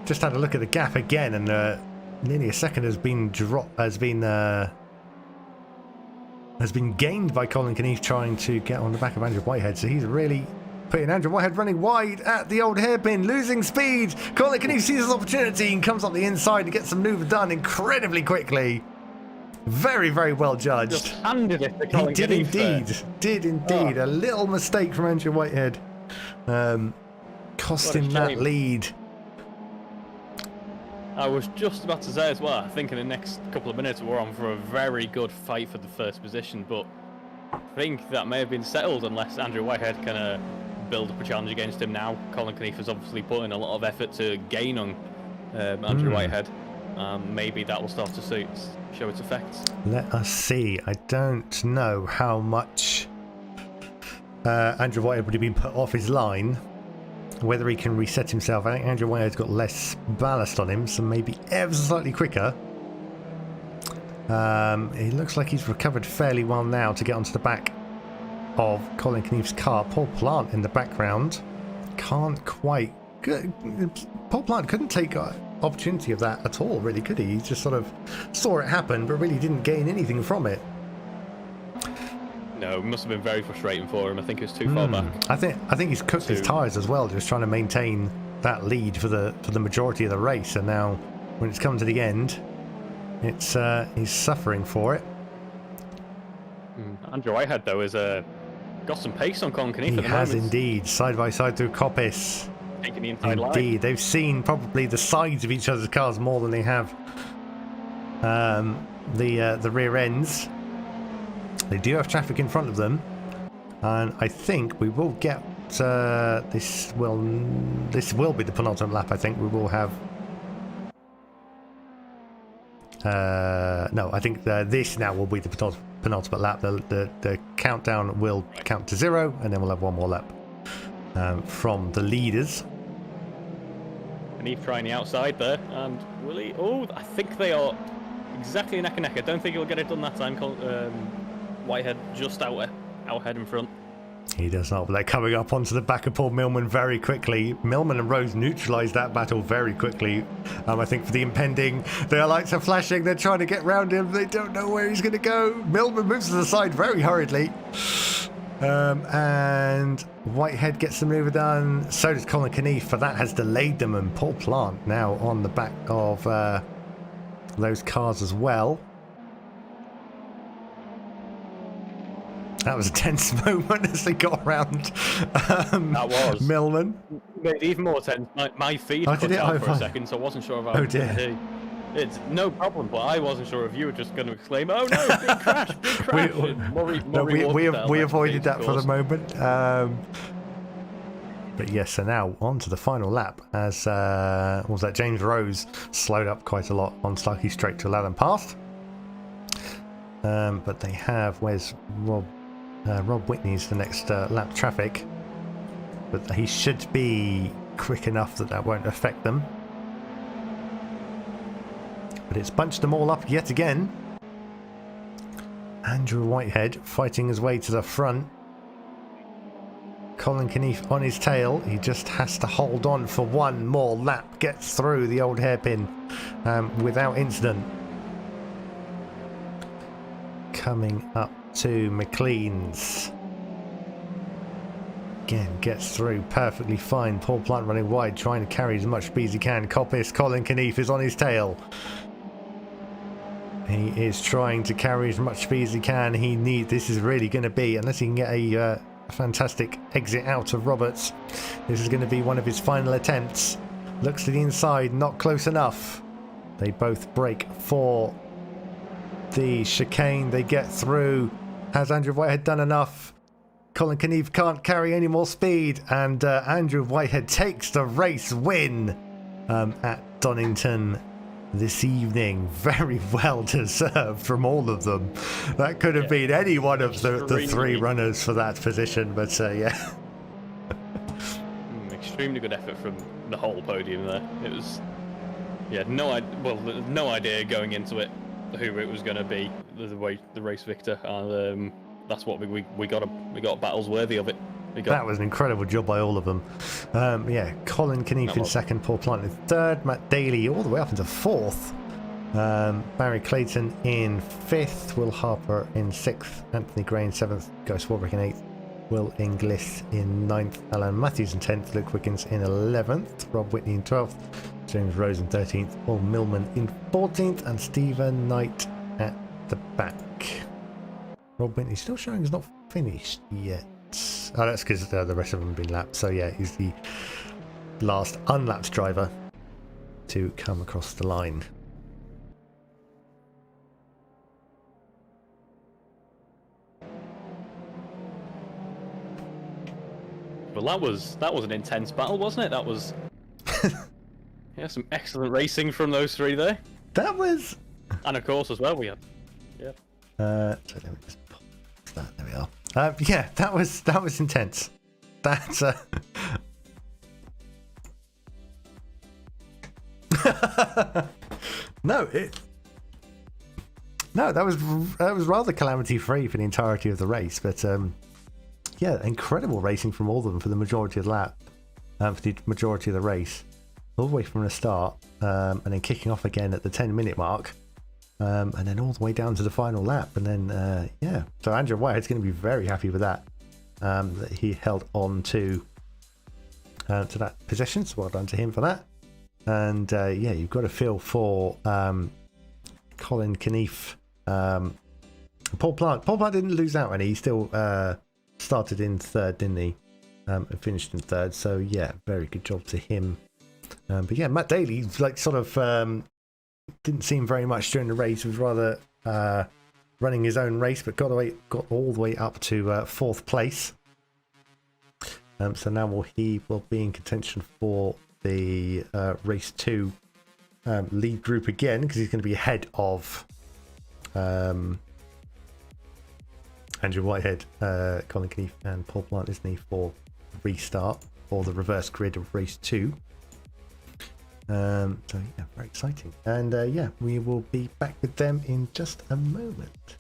Just had a look at the gap again, and nearly a second has been gained by Colin Knief trying to get on the back of Andrew Whitehead. So he's really putting Andrew Whitehead running wide at the old hairpin, losing speed. Colin Knief sees his opportunity and comes up the inside and gets the manoeuvre done incredibly quickly. Very, very well judged. Just handed it to Colin Knief. Did indeed. A little mistake from Andrew Whitehead. Cost him that lead. I was just about to say as well, I think in the next couple of minutes we're on for a very good fight for the first position, but I think that may have been settled unless Andrew Whitehead can build up a challenge against him now. Colin Knief has obviously put in a lot of effort to gain on Andrew Whitehead. Maybe that will start to show its effects. Let us see. I don't know how much Andrew Whitehead would have been put off his line whether he can reset himself. I think Andrew Whitehead's got less ballast on him, so maybe ever so slightly quicker. He looks like he's recovered fairly well now to get onto the back of Colin Knief's car. Paul Plant in the background can't quite... Paul Plant couldn't take opportunity of that at all, really, could he? He just sort of saw it happen, but really didn't gain anything from it. No, it must have been very frustrating for him. I think it was too far back. I think he's cooked his tyres as well, just trying to maintain that lead for the majority of the race. And now, when it's come to the end, it's he's suffering for it. Andrew Whitehead, though, has got some pace on Colin Knief at the moment. He has indeed, side by side through Coppice. Taking the inside line. Indeed, they've seen probably the sides of each other's cars more than they have the rear ends. They do have traffic in front of them, and I think we will get this will be the penultimate lap. I think we will have no, I think this now will be the penultimate lap. The countdown will count to 0, and then we'll have one more lap from the leaders. Knief trying the outside there, and will he? Oh, I think they are exactly neck and neck. I don't think he'll get it done that time. Whitehead just out ahead in front. He does not, but they're coming up onto the back of Paul Millman very quickly. Millman and Rose neutralised that battle very quickly. I think for the impending, their lights are flashing. They're trying to get round him. They don't know where he's going to go. Millman moves to the side very hurriedly. And Whitehead gets the maneuver done. So does Colin Knief, for that has delayed them. And Paul Plant now on the back of those cars as well. That was a tense moment as they got around that was Millman. Made it even more tense. My feed cut out for a second, so I wasn't sure if I was going to. It's no problem, but I wasn't sure if you were just going to exclaim, "Oh no, big crash, big crash!" we avoided that for the moment. But yes, so now on to the final lap as what was that? James Rose slowed up quite a lot on Starkey Straight to allow them past. But they have, where's Rob? Rob Whitney's the next lap traffic, but he should be quick enough that that won't affect them. But it's bunched them all up yet again. Andrew Whitehead fighting his way to the front. Colin Knief on his tail. He just has to hold on for one more lap. Gets through the old hairpin without incident. Coming up to McLean's. Again, gets through perfectly fine. Paul Plant running wide, trying to carry as much speed as he can. Coppice, Colin Knief is on his tail. He is trying to carry as much speed as he can. This is really going to be, unless he can get a fantastic exit out of Roberts, this is going to be one of his final attempts. Looks to the inside, not close enough. They both break for the chicane. They get through. Has Andrew Whitehead done enough? Colin Knief can't carry any more speed, and Andrew Whitehead takes the race win at Donington this evening. Very well deserved from all of them. That could have been any one of the three runners for that position, but yeah. Extremely good effort from the whole podium there. It was, no idea going into it who it was going to be the race victor, and that's what we got battles worthy of it. That was an incredible job by all of them. Colin Knief in second, Paul Plant in third, Matt Daley all the way up into fourth, Barry Clayton in fifth, Will Harper in sixth, Anthony Gray in seventh, Guy Swarbrick in eighth, Will Inglis in ninth, Alan Matthews in 10th, Luke Wickens in 11th, Rob Whitney in 12th, James Rose in 13th, Paul Millman in 14th, and Stephen Knight at the back. Rob Whitney still showing he's not finished yet. Oh, that's because the rest of them have been lapped. So yeah, he's the last unlapped driver to come across the line. Well, that was an intense battle, wasn't it? That was some excellent racing from those three there. That was, and of course as well we had. Yeah. So let me just pop that. There we are. That was intense. That's No, that was rather calamity free for the entirety of the race, but yeah, incredible racing from all of them for the majority of the lap, for the majority of the race, all the way from the start, and then kicking off again at the 10-minute mark, and then all the way down to the final lap, and then yeah, so Andrew Whitehead's going to be very happy with that, that he held on to that position. So well done to him for that. And yeah, you've got to feel for Colin Knief. Paul Plant didn't lose out any. He still started in third, didn't he? And finished in third. So yeah, very good job to him. But yeah, Matt Daley, like, sort of didn't seem very much during the race. He was rather running his own race, but got all the way up to fourth place. So now he will be in contention for the race 2 lead group again, because he's going to be ahead of Andrew Whitehead, Colin Knief and Paul Plant, isn't he, for restart or the reverse grid of race 2. So yeah, very exciting. And yeah, we will be back with them in just a moment.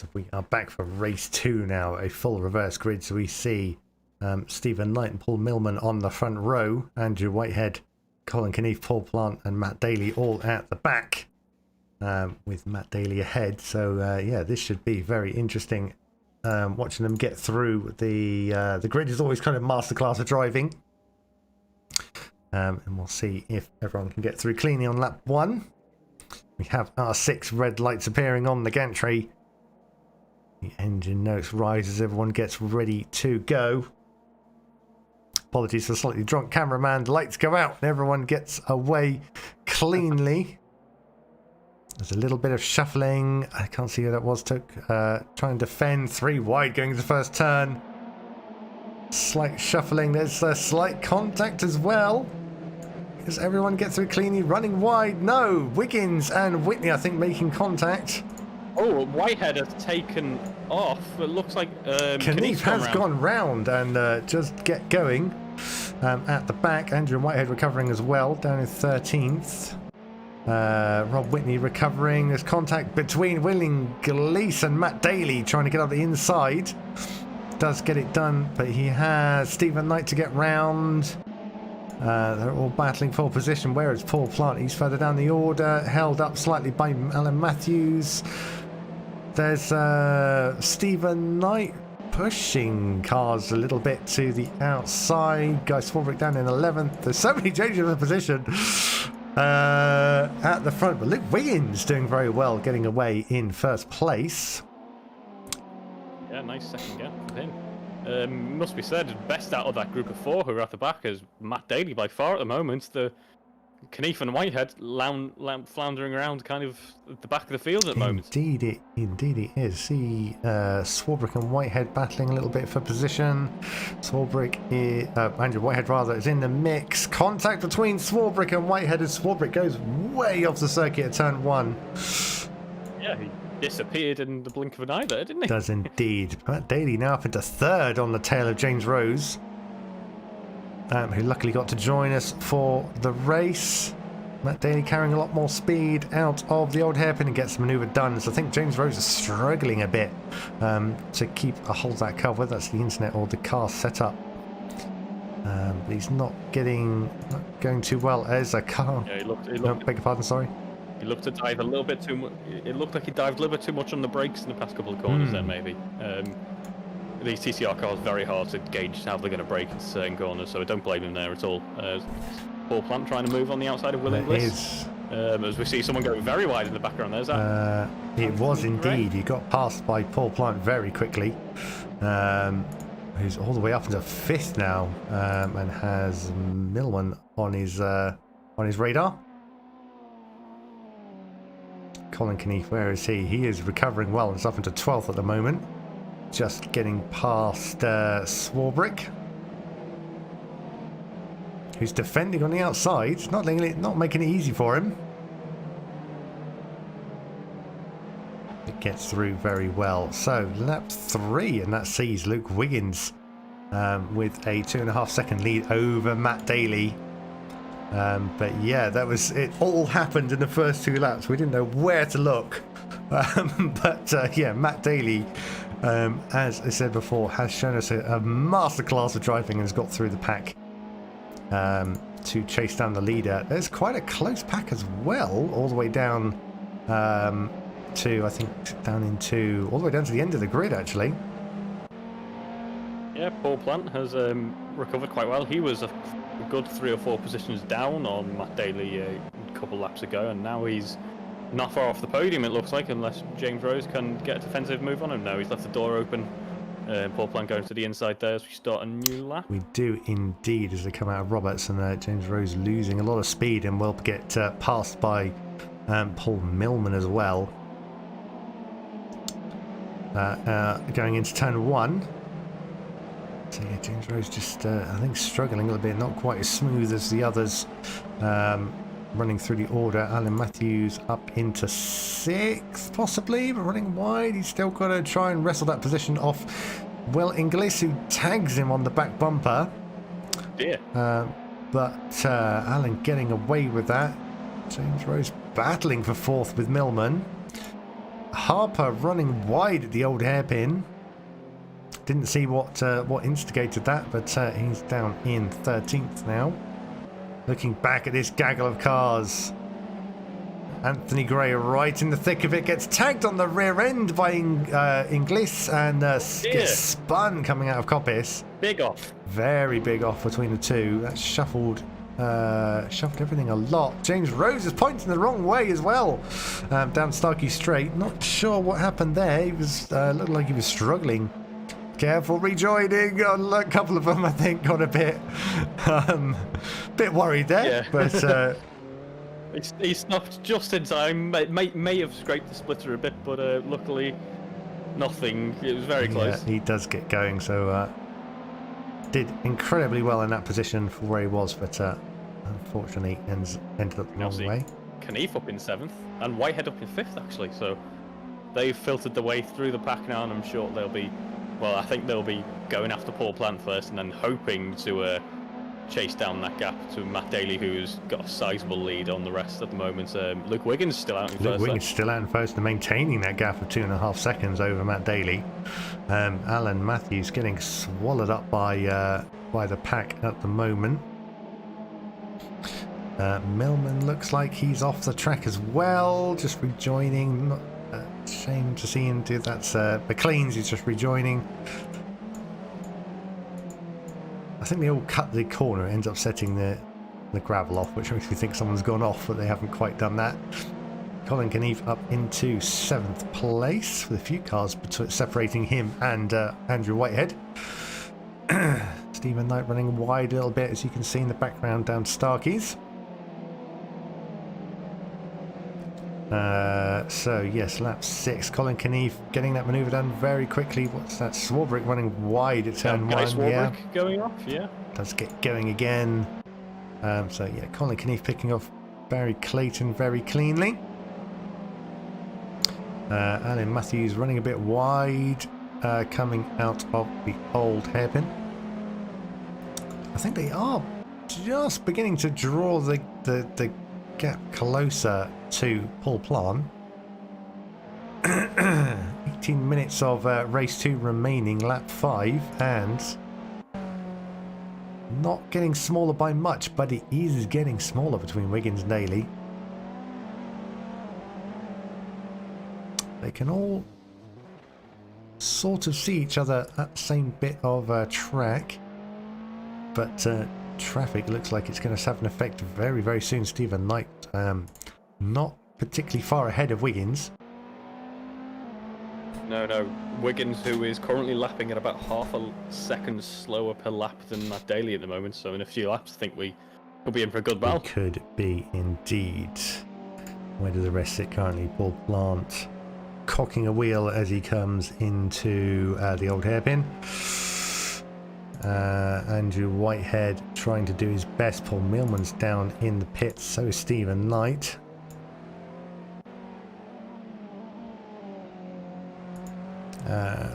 So we are back for race 2 now, a full reverse grid. So we see Stephen Knight and Paul Millman on the front row, Andrew Whitehead, Colin Knief, Paul Plant and Matt Daley all at the back, with Matt Daley ahead. So yeah, this should be very interesting, watching them get through. The grid is always kind of masterclass of driving, and we'll see if everyone can get through cleanly on lap 1. We have our 6 red lights appearing on the gantry. The engine notes rise as everyone gets ready to go. Apologies for the slightly drunk cameraman. The lights go out and everyone gets away cleanly. There's a little bit of shuffling. I can't see who that was. Trying to defend 3 wide going into the first turn. Slight shuffling. There's a slight contact as well. Does everyone get through cleanly? Running wide? No. Wiggins and Whitney, I think, making contact. Oh, Whitehead has taken off. It looks like Knief has gone round and just get going at the back. Andrew Whitehead recovering as well, down in 13th. Rob Whitney recovering. There's contact between William Gleese and Matt Daley trying to get up the inside. Does get it done, but he has Stephen Knight to get round. They're all battling for position. Where is Paul Plant? He's further down the order, held up slightly by Alan Matthews. There's Stephen Knight pushing cars a little bit to the outside. Guy Swarbrick down in 11th. There's so many changes of position at the front. But Luke Wiggins doing very well, getting away in first place. Yeah, nice second gap for him. Must be said, best out of that group of 4 who are at the back is Matt Daley by far at the moment. The Knief and Whitehead floundering around kind of at the back of the field at the moment. Indeed it is. See Swarbrick and Whitehead battling a little bit for position. Andrew Whitehead rather, is in the mix. Contact between Swarbrick and Whitehead as Swarbrick goes way off the circuit at turn 1. Yeah, he disappeared in the blink of an eye there, didn't he? Does indeed. Matt Daley now up into 3rd on the tail of James Rose, who luckily got to join us for the race. Matt Daley carrying a lot more speed out of the old hairpin and gets the manoeuvre done. So I think James Rose is struggling a bit to keep a hold of that car, whether that's the internet or the car setup. But he's not going too well as a car. Yeah, he looked No, beg your pardon, sorry. He looked to dive a little bit too much. It looked like he dived a little bit too much on the brakes in the past couple of corners then, maybe. These TCR cars are very hard to gauge how they're going to brake in certain corners, so I don't blame him there at all. Paul Plant trying to move on the outside of William Bliss. As we see someone going very wide in the background there. Is that it was indeed. He got passed by Paul Plant very quickly. Who's all the way up into 5th now, and has Millman on his radar. Colin Knief, where is he? He is recovering well and is up into 12th at the moment. Just getting past Swarbrick, who's defending on the outside, not making it easy for him. It gets through very well. So lap 3, and that sees Luke Wiggins with a 2.5 second lead over Matt Daley. But yeah, it all happened in the first 2 laps. We didn't know where to look. But yeah, Matt Daley, as I said before, has shown us a masterclass of driving and has got through the pack to chase down the leader. There's quite a close pack as well, all the way down to, I think, all the way down to the end of the grid, actually. Yeah, Paul Plant has recovered quite well. He was a good 3 or 4 positions down on Matt Daley a couple laps ago, and now he's not far off the podium, it looks like, unless James Rose can get a defensive move on him. Now he's left the door open. Paul Plant going to the inside there as we start a new lap. We do indeed, as they come out of Roberts, and James Rose losing a lot of speed and will get passed by Paul Millman as well. Going into turn 1. So yeah, James Rose just, I think, struggling a little bit, not quite as smooth as the others. Running through the order, Alan Matthews up into 6th, possibly, but running wide. He's still got to try and wrestle that position off Will Inglis, who tags him on the back bumper. Yeah. But Alan getting away with that. James Rose battling for 4th with Millman. Harper running wide at the old hairpin. Didn't see what instigated that, but he's down in 13th now. Looking back at this gaggle of cars. Anthony Gray right in the thick of it, gets tagged on the rear end by Inglis and gets spun coming out of Coppice. Big off. Very big off between the two. That's shuffled everything a lot. James Rose is pointing the wrong way as well. Down Starkey Straight. Not sure what happened there. He was looked like he was struggling. Careful rejoining on a couple of them, I think, got a bit worried there. Yeah. But he stopped just in time. May have scraped the splitter a bit, but luckily nothing. It was very close. Yeah, he does get going, so did incredibly well in that position for where he was, but unfortunately ended up the wrong way. Knief up in 7th and Whitehead up in 5th, actually. So they've filtered the way through the pack now, and I'm sure they'll be. Well, I think they'll be going after Paul Plant first and then hoping to chase down that gap to Matt Daley, who's got a sizable lead on the rest at the moment. Luke Wiggins still out in first. Luke Wiggins still out in first and maintaining that gap of 2.5 seconds over Matt Daley. Alan Matthews getting swallowed up by the pack at the moment. Millman looks like he's off the track as well, just rejoining. Shame to see him do that. McLean's he's just rejoining. I think they all cut the corner. It ends up setting the gravel off, which makes me think someone's gone off, but they haven't quite done that. Colin Knief up into 7th place with a few cars separating him and Andrew Whitehead. Stephen Knight running wide a little bit, as you can see in the background down Starkey's. So yes, lap 6. Colin Knief getting that manoeuvre done very quickly. What's that? Swarbrick running wide at turn 1. Swarbrick going off, yeah. Does get going again. So yeah, Colin Knief picking off Barry Clayton very cleanly. Alan Matthews running a bit wide, coming out of the old hairpin. I think they are just beginning to draw the gap closer to Paul Plant. 18 minutes of race 2 remaining, lap 5, and not getting smaller by much, but it is getting smaller between Wiggins and Daley. They can all sort of see each other at the same bit of track, but traffic looks like it's going to have an effect very, very soon. Stephen Knight not particularly far ahead of Wiggins. No. Wiggins, who is currently lapping at about half a second slower per lap than Matt Daley at the moment. So in a few laps, I think we could be in for a good battle. We could be indeed. Where do the rest sit currently? Paul Plant cocking a wheel as he comes into the old hairpin. Andrew Whitehead trying to do his best. Paul Millman's down in the pits. So is Stephen Knight.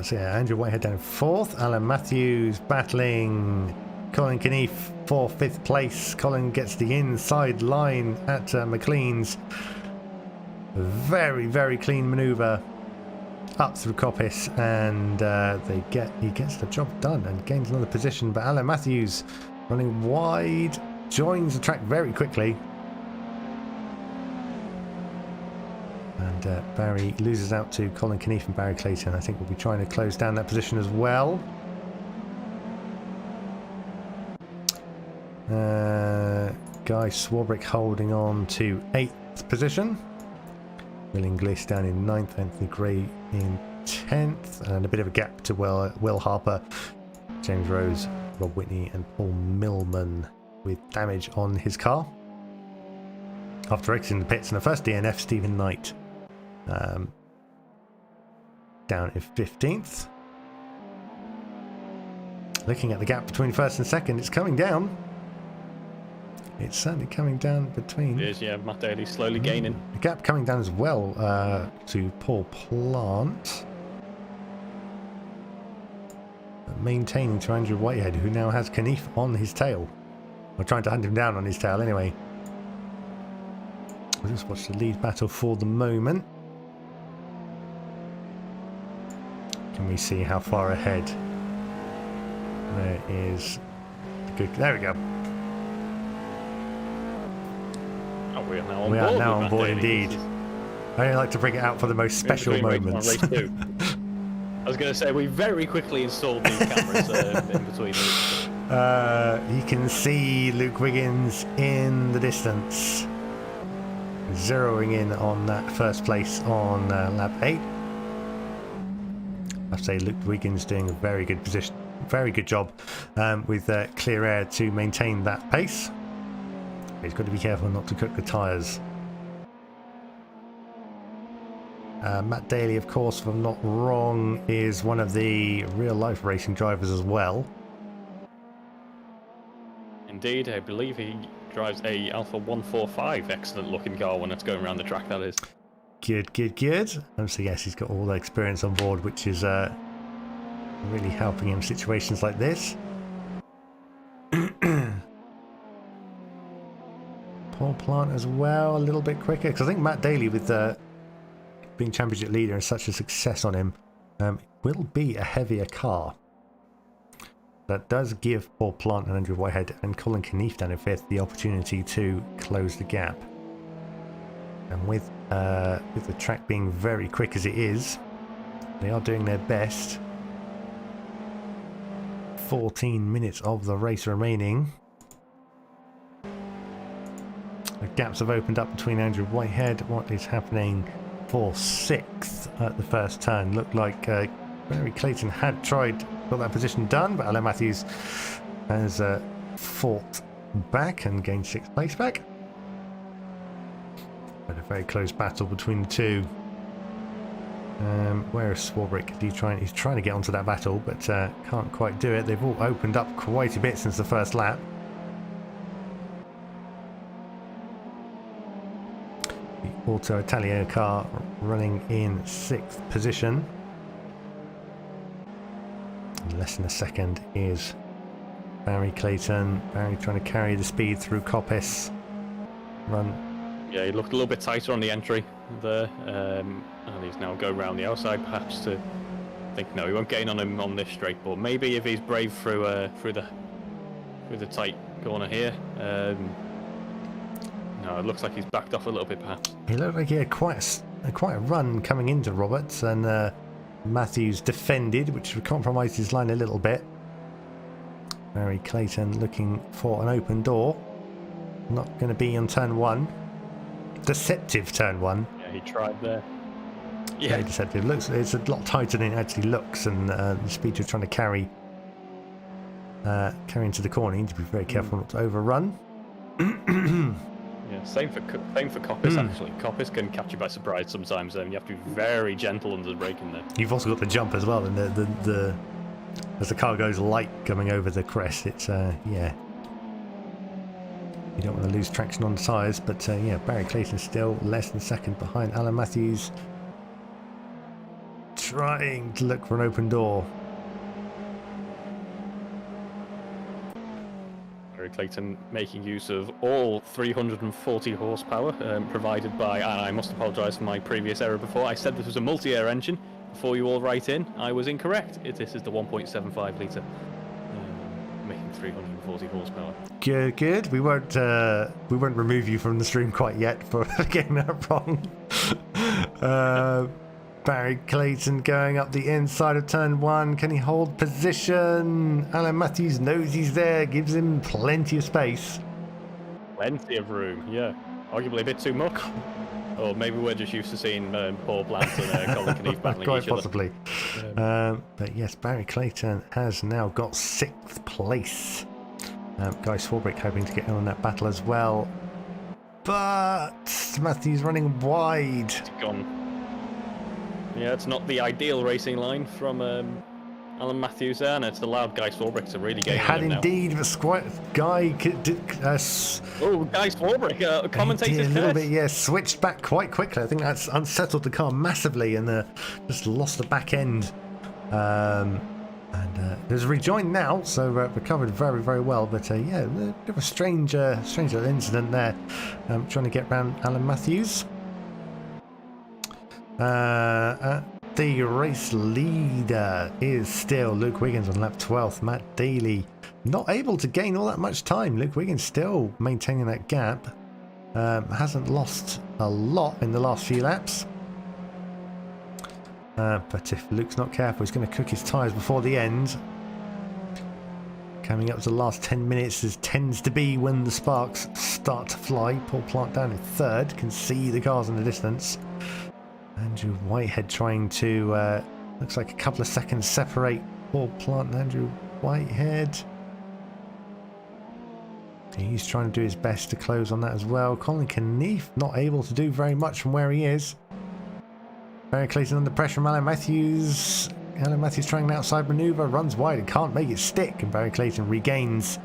So yeah, Andrew Whitehead down 4th. Alan Matthews battling Colin Knief for 5th place. Colin gets the inside line at McLean's. Very, very clean manoeuvre up through Coppice, and he gets the job done and gains another position. But Alan Matthews running wide, joins the track very quickly. And Barry loses out to Colin Knief and Barry Clayton. I think we'll be trying to close down that position as well. Guy Swarbrick holding on to 8th position. Will Inglis down in 9th. Anthony Gray in 10th. And a bit of a gap to Will Harper, James Rose, Rob Whitney and Paul Millman with damage on his car. After exiting the pits in the first DNF, Stephen Knight down in 15th. Looking at the gap between first and second, it's coming down. It's certainly coming down between. It is, yeah. Matt Daley slowly gaining. The gap coming down as well to Paul Plant. Maintaining to Andrew Whitehead, who now has Knief on his tail. Or trying to hunt him down on his tail anyway. We'll just watch the lead battle for the moment. Can we see how far ahead? There is good. There we go. Oh, we are now on We board. are now with on board Matt Daley. indeed. I like to bring it out for the most special Between race one moments. and race 2. I was going to say, we very quickly installed these cameras in between. You can see Luke Wiggins in the distance, zeroing in on that first place on lap 8. I'd say Luke Wiggins doing a very good position, very good job with clear air to maintain that pace. He's got to be careful not to cook the tyres. Matt Daley, of course, if I'm not wrong, is one of the real-life racing drivers as well. Indeed, I believe he drives a Alpha 145. Excellent-looking car when it's going around the track, that is. Good, good, good. So yes, he's got all the experience on board, which is really helping him in situations like this. Paul Plant as well, a little bit quicker, because I think Matt Daley, with being championship leader and such a success on him, will be a heavier car. That does give Paul Plant and Andrew Whitehead and Colin Knief down in 5th the opportunity to close the gap. And with the track being very quick as it is, they are doing their best. 14 minutes of the race remaining. The gaps have opened up between Andrew Whitehead. What is happening for 6th at the first turn? Looked like Barry Clayton had got that position done, but Alan Matthews has fought back and gained 6th place back. But a very close battle between the two. Where is Swarbrick? He's trying to get onto that battle, but can't quite do it. They've all opened up quite a bit since the first lap. The AutoItalia car running in 6th position. In less than a second is Barry Clayton. Barry trying to carry the speed through Coppice. Yeah, he looked a little bit tighter on the entry there, and he's now going around the outside, perhaps to think no, he won't gain on him on this straight, but maybe if he's brave through the tight corner here. No, it looks like he's backed off a little bit, perhaps. He looked like he had quite a run coming into Roberts, and Matthews defended, which compromised his line a little bit. Barry Clayton looking for an open door. Not going to be on turn 1. Deceptive turn 1. Yeah, he tried there. Yeah, very deceptive. It's a lot tighter than it actually looks, and the speed you're trying to carry into the corner, you need to be very careful not to overrun. Yeah, same for Coppice actually. Coppice can catch you by surprise sometimes, and you have to be very gentle under the braking there. You've also got the jump as well, and the as the car goes light coming over the crest, it's yeah. You don't want to lose traction on the tyres, but yeah, Barry Clayton still less than second behind Alan Matthews, trying to look for an open door. Barry Clayton making use of all 340 horsepower provided by, and I must apologise for my previous error before. I said this was a multi-air engine before you all write in. I was incorrect. This is the 1.75 litre. Making 340 horsepower. Good, good. We won't remove you from the stream quite yet for getting that wrong. Barry Clayton going up the inside of turn 1. Can he hold position? Alan Matthews knows he's there, gives him plenty of space. Plenty of room, yeah. Arguably a bit too much. Or maybe we're just used to seeing Paul Plant and Colin Knief battling quite each possibly. other. But yes, Barry Clayton has now got 6th place. Guy Swarbrick hoping to get in on that battle as well. But Matthews running wide. It's gone. Yeah, it's not the ideal racing line from Alan Matthews there, and it's allowed Guy Swarbrick to really get in. It had him indeed, now. but Guy did. Guy Swarbrick, commentator's a little curse. bit, yeah, switched back quite quickly. I think that's unsettled the car massively, and just lost the back end. There's rejoined now, so recovered very, very well. But yeah, a bit of a strange little incident there. Trying to get round Alan Matthews. the race leader is still Luke Wiggins on lap 12th. Matt Daley not able to gain all that much time. Luke Wiggins still maintaining that gap. Hasn't lost a lot in the last few laps. But if Luke's not careful, he's going to cook his tyres before the end. Coming up to the last 10 minutes, as tends to be when the sparks start to fly. Paul Plant down in third, can see the cars in the distance. Andrew Whitehead trying to, looks like a couple of seconds separate Paul Plant and Andrew Whitehead. He's trying to do his best to close on that as well. Colin Knief not able to do very much from where he is. Barry Clayton under pressure from Alan Matthews. Alan Matthews trying an outside manoeuvre, runs wide and can't make it stick. And Barry Clayton regains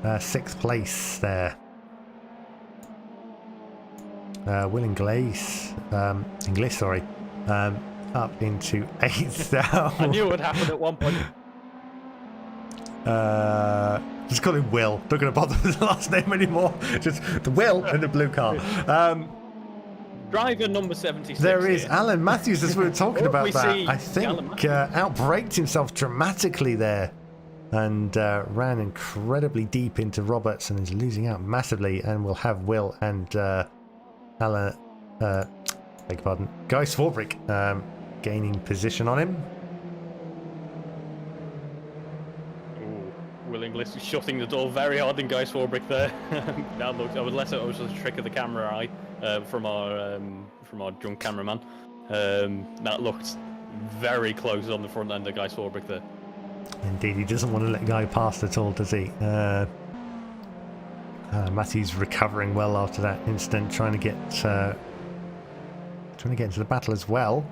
6th place there. Will Inglis, up into 8th now. I knew it would happen at one point. Just call him Will. Not going to bother with the last name anymore. Just the Will in the blue car. Driver number 76. There is here. Alan Matthews, as we were talking about that. I think outbraked himself dramatically there and ran incredibly deep into Roberts and is losing out massively. And we'll have Will and Alan, beg your pardon, Guy Swarbrick gaining position on him. Will Inglis shutting the door very hard in Guy Swarbrick there. That looked, I would let it was just a trick of the camera eye from our drunk cameraman. That looked very close on the front end of Guy Swarbrick there. Indeed, he doesn't want to let Guy past at all, does he? Matthew's recovering well after that incident, trying to get into the battle as well.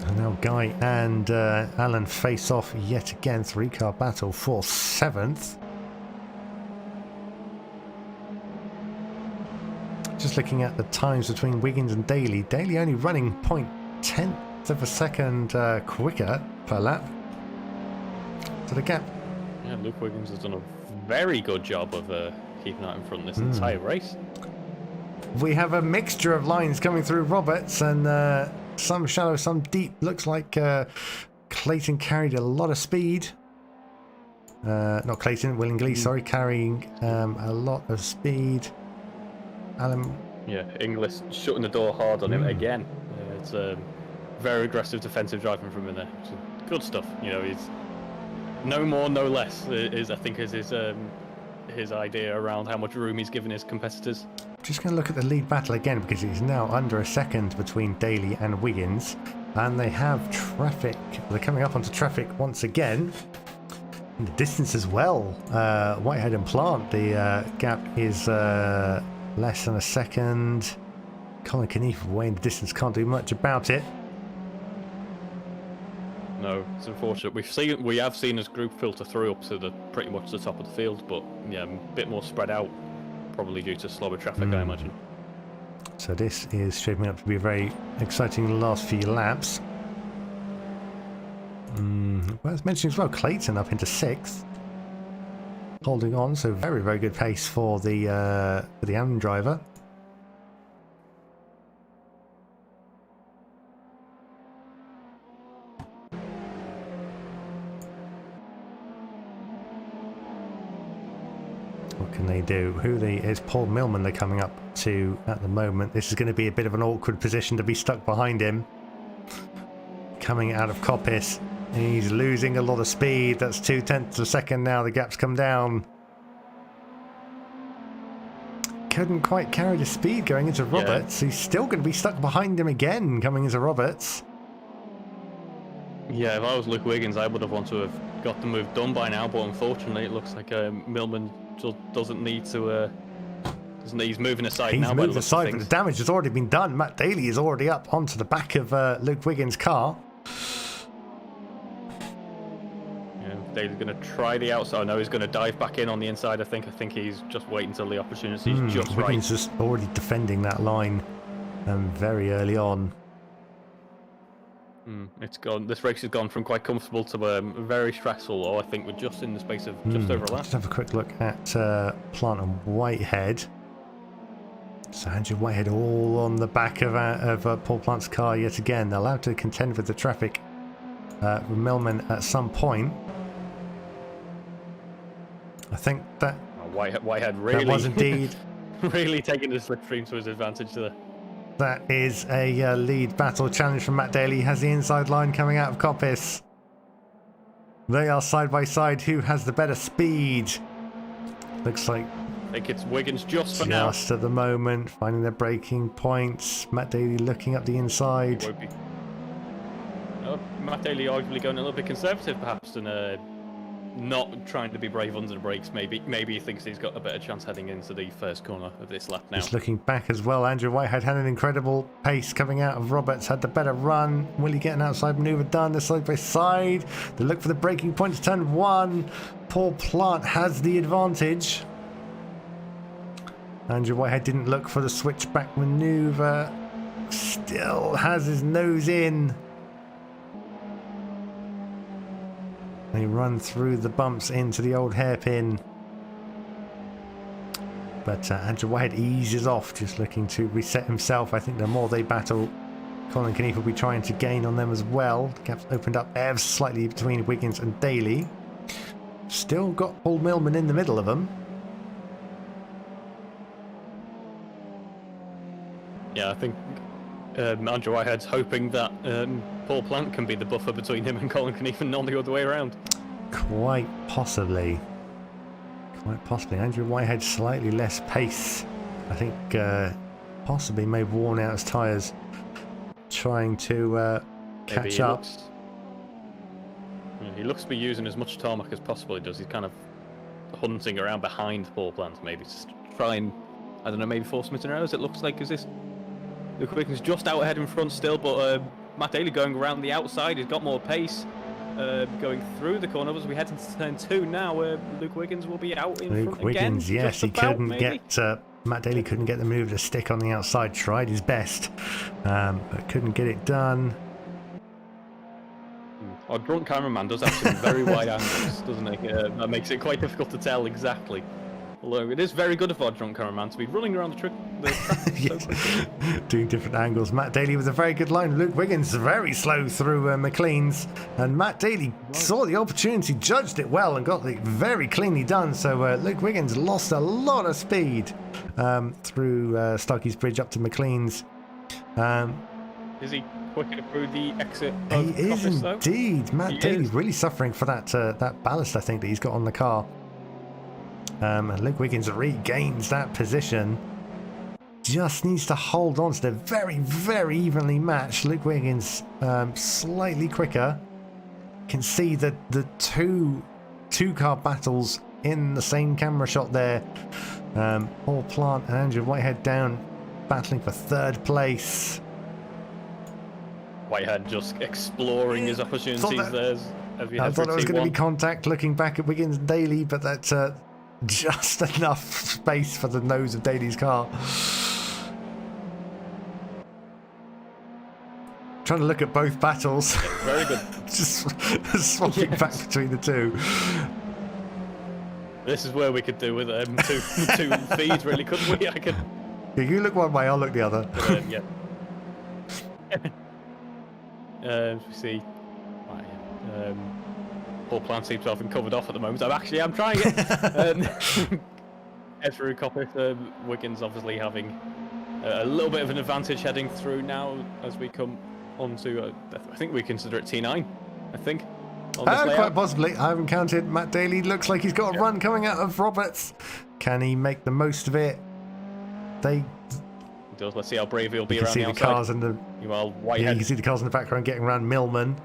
And now Guy and Alan face off yet again. 3-car battle for 7th. Just looking at the times between Wiggins and Daley. Daley only running 0.10 of a second quicker per lap. To the gap. Yeah, Luke Wiggins has done a very good job of keeping out in front this entire race. We have a mixture of lines coming through Roberts and some shallow, some deep. Looks like Clayton carried a lot of speed. Not Clayton, Will Inglis, sorry, carrying a lot of speed. Alan. Yeah, Inglis shutting the door hard on him again. It's a very aggressive defensive driving from in there. It's good stuff. You know, he's no more, no less. Is I think is his idea around how much room he's given his competitors. Just going to look at the lead battle again because it's now under a second between Daley and Wiggins, and they have traffic. They're coming up onto traffic once again. In the distance as well, Whitehead and Plant. The gap is less than a second. Colin Knief away in the distance, can't do much about it. No, it's unfortunate. We have seen his group filter through up to pretty much the top of the field, but yeah, a bit more spread out. Probably due to slower traffic, I imagine. So this is shaping up to be a very exciting last few laps. Worth mentioning as well, Clayton up into 6th. Holding on, so very, very good pace for the Am driver. What can they do? Is Paul Millman they're coming up to at the moment. This is going to be a bit of an awkward position to be stuck behind him. Coming out of Coppice. He's losing a lot of speed. That's 0.2 of a second now. The gap's come down. Couldn't quite carry the speed going into Roberts. Yeah. He's still going to be stuck behind him again coming into Roberts. Yeah, if I was Luke Wiggins, I would have wanted to have got the move done by now, but unfortunately it looks like Millman just doesn't need to... he's moving aside now. He's moved aside, but the damage has already been done. Matt Daley is already up onto the back of Luke Wiggins' car. Daley's going to try the outside. No, he's going to dive back in on the inside. I think he's just waiting until the opportunity is just right. Wiggins just already defending that line very early on. It's gone. This race has gone from quite comfortable to very stressful. I think we're just in the space of just over a lap. Let's have a quick look at Plant and Whitehead. So Andrew Whitehead all on the back of Paul Plant's car yet again. They're allowed to contend with the traffic with Millman at some point. I think that Whitehead really that was indeed really taking the slipstream to his advantage there. That is a lead battle challenge from Matt Daley. He has the inside line coming out of Coppice. They are side by side. Who has the better speed? Looks like I think it's Wiggins just for now. Just at the moment, finding their braking points. Matt Daley looking up the inside. It won't be. Matt Daley arguably going a little bit conservative, perhaps, and not trying to be brave under the brakes. Maybe he thinks he's got a better chance heading into the first corner of this lap now. Just looking back as well, Andrew Whitehead had an incredible pace coming out of Roberts, had the better run. Will he get an outside manoeuvre done? They're side by side. They look for the braking point to turn one. Paul Plant has the advantage. Andrew Whitehead didn't look for the switchback manoeuvre. Still has his nose in. They run through the bumps into the old hairpin. But Andrew Whitehead eases off, just looking to reset himself. I think the more they battle, Colin Keneath will be trying to gain on them as well. The gap's opened up ever slightly between Wiggins and Daley. Still got Paul Millman in the middle of them. Yeah, I think Andrew Whitehead's hoping that Paul Plant can be the buffer between him and Colin Keneath and not the other way around. Quite possibly. Quite possibly. Andrew Whitehead slightly less pace. I think possibly may have worn out his tyres trying to catch up. He looks to be using as much tarmac as possible. He does. He's kind of hunting around behind Paul Plant, maybe just try and, I don't know, maybe force him into errors. It looks like, is this Luke Wiggins just out ahead in front still, but Matt Daley going around the outside. He's got more pace going through the corner as we head into turn 2 now. Luke Wiggins will be out in front Luke Wiggins, again, yes, he couldn't get Matt Daley couldn't get the move to stick on the outside. Tried his best, but couldn't get it done. Our drunk cameraman does have some very wide angles, doesn't he? That makes it quite difficult to tell exactly. Although it is very good of our drunk cameraman to be running around the track yes. Doing different angles. Matt Daley with a very good line. Luke Wiggins very slow through McLean's, and Matt Daley saw the opportunity, judged it well, and got it very cleanly done. So Luke Wiggins lost a lot of speed through Starkey's Bridge up to McLean's. Is he quicker through the exit? He is indeed. Though? Matt Daley's really suffering for that ballast, I think, that he's got on the car. And Luke Wiggins regains that position. Just needs to hold on to the very, very evenly matched. Luke Wiggins slightly quicker. Can see the two car battles in the same camera shot there. Paul Plant and Andrew Whitehead down, battling for third place. Whitehead just exploring his opportunities there. I thought it was going to be contact looking back at Wiggins and Daley, but that's just enough space for the nose of Daley's car. Trying to look at both battles. Very good. Just swapping back between the two. This is where we could do with two feeds, really, couldn't we? Yeah, you look one way, I'll look the other. Yeah. We see. Paul Plant seems to have been covered off at the moment. I'm trying it. Head through Coppice. Wiggins obviously having a little bit of an advantage heading through now as we come on to, I think we consider it T9, I think. Quite possibly. I haven't counted. Matt Daley looks like he's got a run coming out of Roberts. Can he make the most of it? He does. Let's see how brave he'll be you can around see the the cars in the Whitehead. you can see the cars in the background getting around Millman.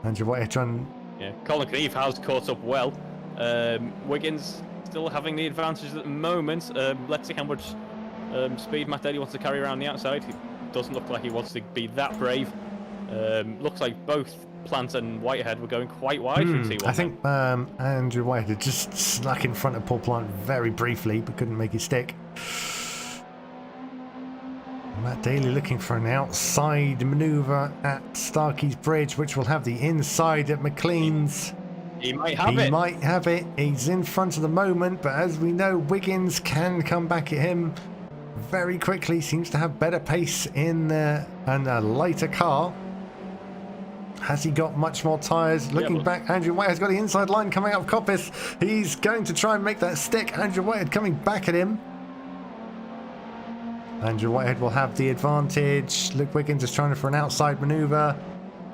Andrew Whitehead trying. Yeah, Colin Keneath has caught up well. Wiggins still having the advantage at the moment. Let's see how much speed Matt Daley wants to carry around the outside. He doesn't look like he wants to be that brave. Looks like both Plant and Whitehead were going quite wide from T1. I think Andrew Whitehead just snuck in front of Paul Plant very briefly, but couldn't make it stick. Matt Daley looking for an outside manoeuvre at Starkey's Bridge, which will have the inside at McLean's. He might have it. He's in front of the moment, but as we know, Wiggins can come back at him very quickly, seems to have better pace in and a lighter car. Has he got much more tyres? Looking back, Andrew Whitehead's got the inside line coming up Coppice. He's going to try and make that stick. Andrew Whitehead coming back at him. Andrew Whitehead will have the advantage. Luke Wiggins is trying for an outside manoeuvre.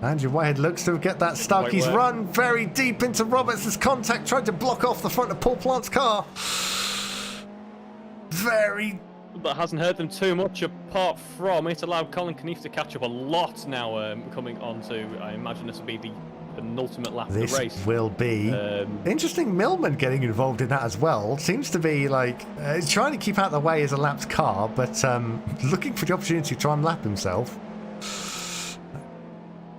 Andrew Whitehead looks to get that stuck. He's run very deep into Roberts' contact, tried to block off the front of Paul Plant's car. But hasn't hurt them too much, apart from it allowed Colin Knief to catch up a lot now, coming on to, I imagine this will be the penultimate lap of the race. This will be interesting. Millman getting involved in that as well. Seems to be like he's trying to keep out of the way as a lapped car, but looking for the opportunity to try and lap himself.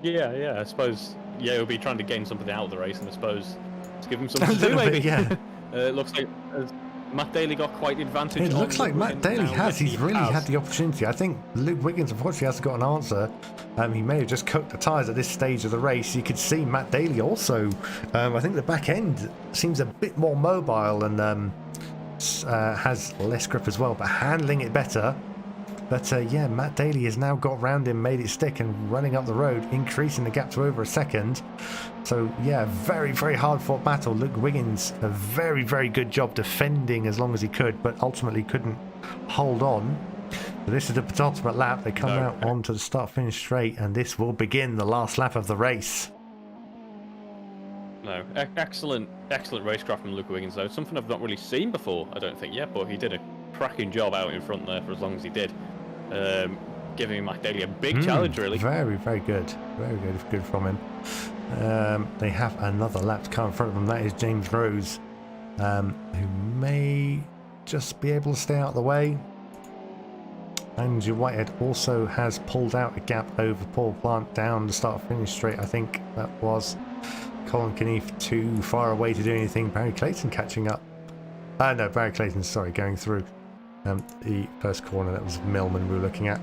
Yeah, I suppose. Yeah, he'll be trying to gain something out of the race, and I suppose to give him something to do, maybe. Yeah. It looks like Matt Daley got quite the advantage. It looks like Matt Daley has. He's really had the opportunity. I think Luke Wiggins unfortunately hasn't got an answer. He may have just cooked the tyres at this stage of the race. You could see Matt Daley also. I think the back end seems a bit more mobile and has less grip as well, but handling it better. But yeah, Matt Daley has now got round him, made it stick, and running up the road, increasing the gap to over a second. So yeah, very, very hard fought battle. Luke Wiggins, a very, very good job defending as long as he could, but ultimately couldn't hold on. So this is the penultimate lap. They come out onto the start-finish straight, and this will begin the last lap of the race. No, excellent racecraft from Luke Wiggins, though. Something I've not really seen before, I don't think, yet, but he did a cracking job out in front there for as long as he did. Giving Matt Daley a big challenge, really. Very, very good. Very good from him. They have another lap to come in front of them. That is James Rose, who may just be able to stay out of the way. Andrew Whitehead also has pulled out a gap over Paul Plant down the start-finish straight. I think that was Colin Knief too far away to do anything. Barry Clayton catching up. No, Barry Clayton, sorry, going through the first corner. That was Millman we were looking at.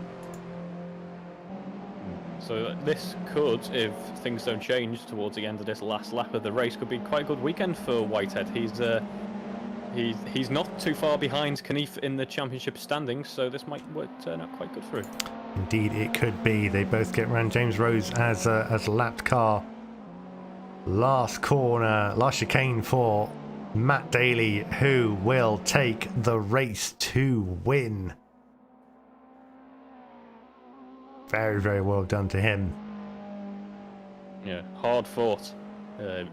So this could, if things don't change towards the end of this last lap of the race, could be quite a good weekend for Whitehead. He's not too far behind Knief in the championship standings, so this might turn out quite good for him. Indeed, it could be. They both get around James Rose as a lapped car. Last corner, last chicane for Matt Daley, who will take the race to win. Very, very well done to him. Yeah, hard fought.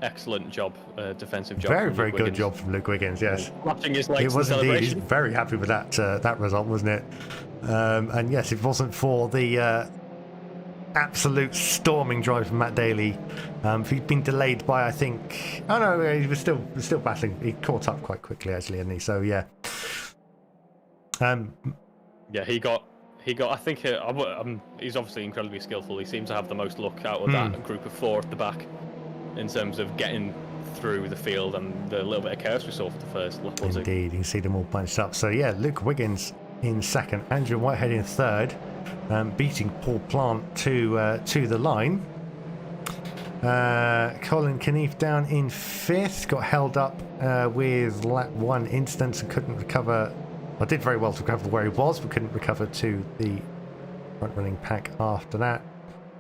Excellent job, defensive job. Very, very good job from Luke Wiggins, yes. Flashing his lights. It was indeed. He's very happy with that result, wasn't it? And yes, if it wasn't for the absolute storming drive from Matt Daley, he'd been delayed by, I think... Oh no, he was still battling. He caught up quite quickly, actually, hadn't he? So, yeah. Yeah, he got. I think he's obviously incredibly skillful. He seems to have the most luck out of that group of four at the back in terms of getting through the field and the little bit of chaos we saw for the first lap. Indeed, you can see them all bunched up. So yeah, Luke Wiggins in second, Andrew Whitehead in third, beating Paul Plant to the line. Colin Knief down in fifth, got held up with lap 1 incidents and couldn't recover. I did very well to recover where he was, but couldn't recover to the front-running pack after that.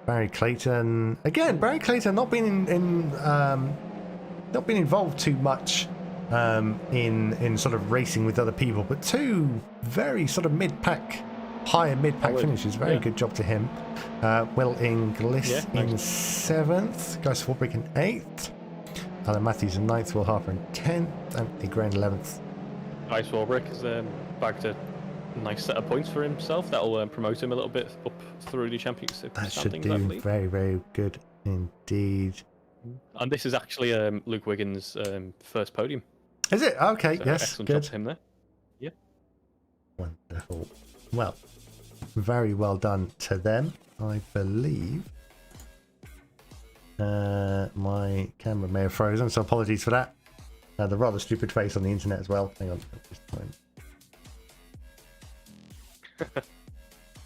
Barry Clayton again. Barry Clayton not been not been involved too much in sort of racing with other people, but two very sort of higher mid-pack finishes. Very good job to him. Will Inglis in seventh, Guy Swarbrick in eighth, Alan Matthews in ninth, Will Harper in 10th, Anthony Gray in 11th. Guy Swarbrick has bagged a nice set of points for himself. That'll promote him a little bit up through the championship. That should do very, very good indeed. And this is actually Luke Wiggins' first podium. Is it? Okay, so yes, excellent good. job to him there. Yeah. Wonderful. Well, very well done to them, I believe. My camera may have frozen, so apologies for that. The rather stupid face on the internet as well. Hang on.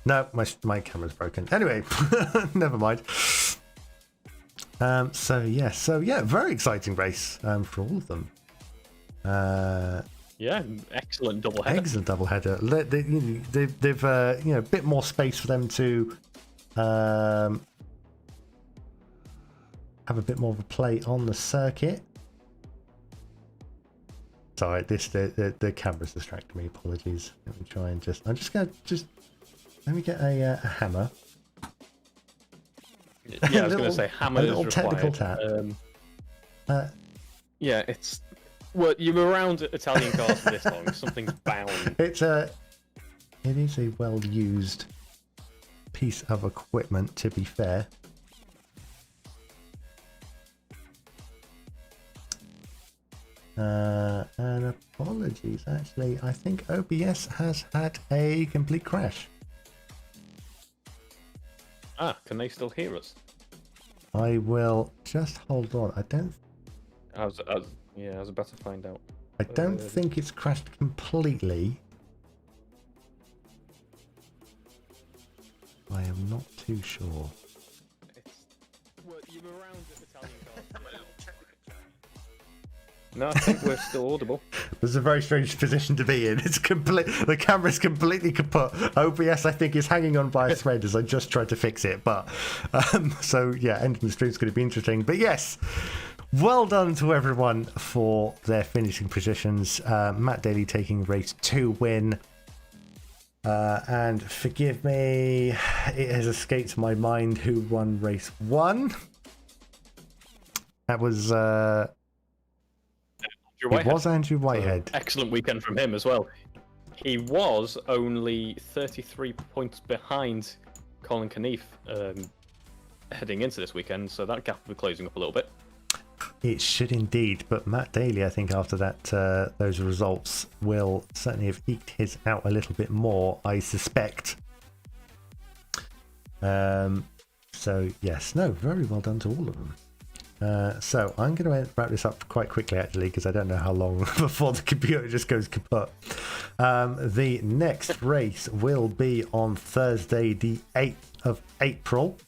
No, my camera's broken. Anyway, never mind. So yeah, very exciting race for all of them. Yeah, excellent double header. Excellent double header. They've a bit more space for them to have a bit more of a play on the circuit. Sorry, the camera's distracting me. Apologies. Let me try and I'm just gonna let me get a hammer. Yeah, I was going to say hammer a is little required. technical tap. Yeah, it's well, you're around Italian cars for this long. Something's bound. It is a well-used piece of equipment, to be fair. And apologies, actually, I think OBS has had a complete crash. Can they still hear us? I will just hold on. I was about to find out. I don't think it's crashed completely. I am not too sure. Well, you're around Italian cars. No, I think we're still audible. This is a very strange position to be in. It's the camera's completely kaput. OBS, I think, is hanging on by a thread as I just tried to fix it. But so yeah, ending the stream is going to be interesting. But yes, well done to everyone for their finishing positions. Matt Daley taking race 2 win. And forgive me, it has escaped my mind who won race 1. That was it was Andrew Whitehead. Excellent weekend from him as well. He was only 33 points behind Colin Knief heading into this weekend, so that gap will be closing up a little bit. It should indeed, but Matt Daley, I think after that, those results will certainly have eked his out a little bit more, I suspect. So yes, no, very well done to all of them. So I'm going to wrap this up quite quickly, actually, because I don't know how long before the computer just goes kaput. The next race will be on Thursday, the 8th of April.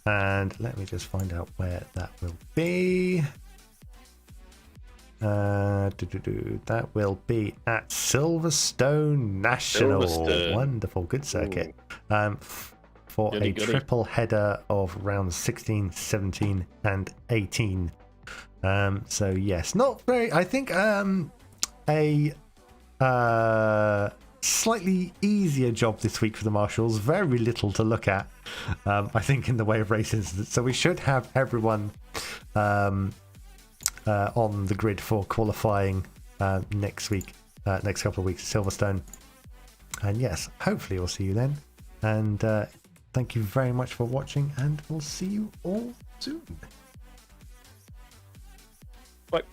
And let me just find out where that will be. That will be at Silverstone National. Silverstone. Wonderful, good circuit. For a triple header of rounds 16, 17, and 18. So yes, not very. I think a slightly easier job this week for the marshals. Very little to look at, I think, in the way of races. So we should have everyone on the grid for qualifying next week, next couple of weeks at Silverstone. And yes, hopefully we'll see you then. And thank you very much for watching, and we'll see you all soon. Bye.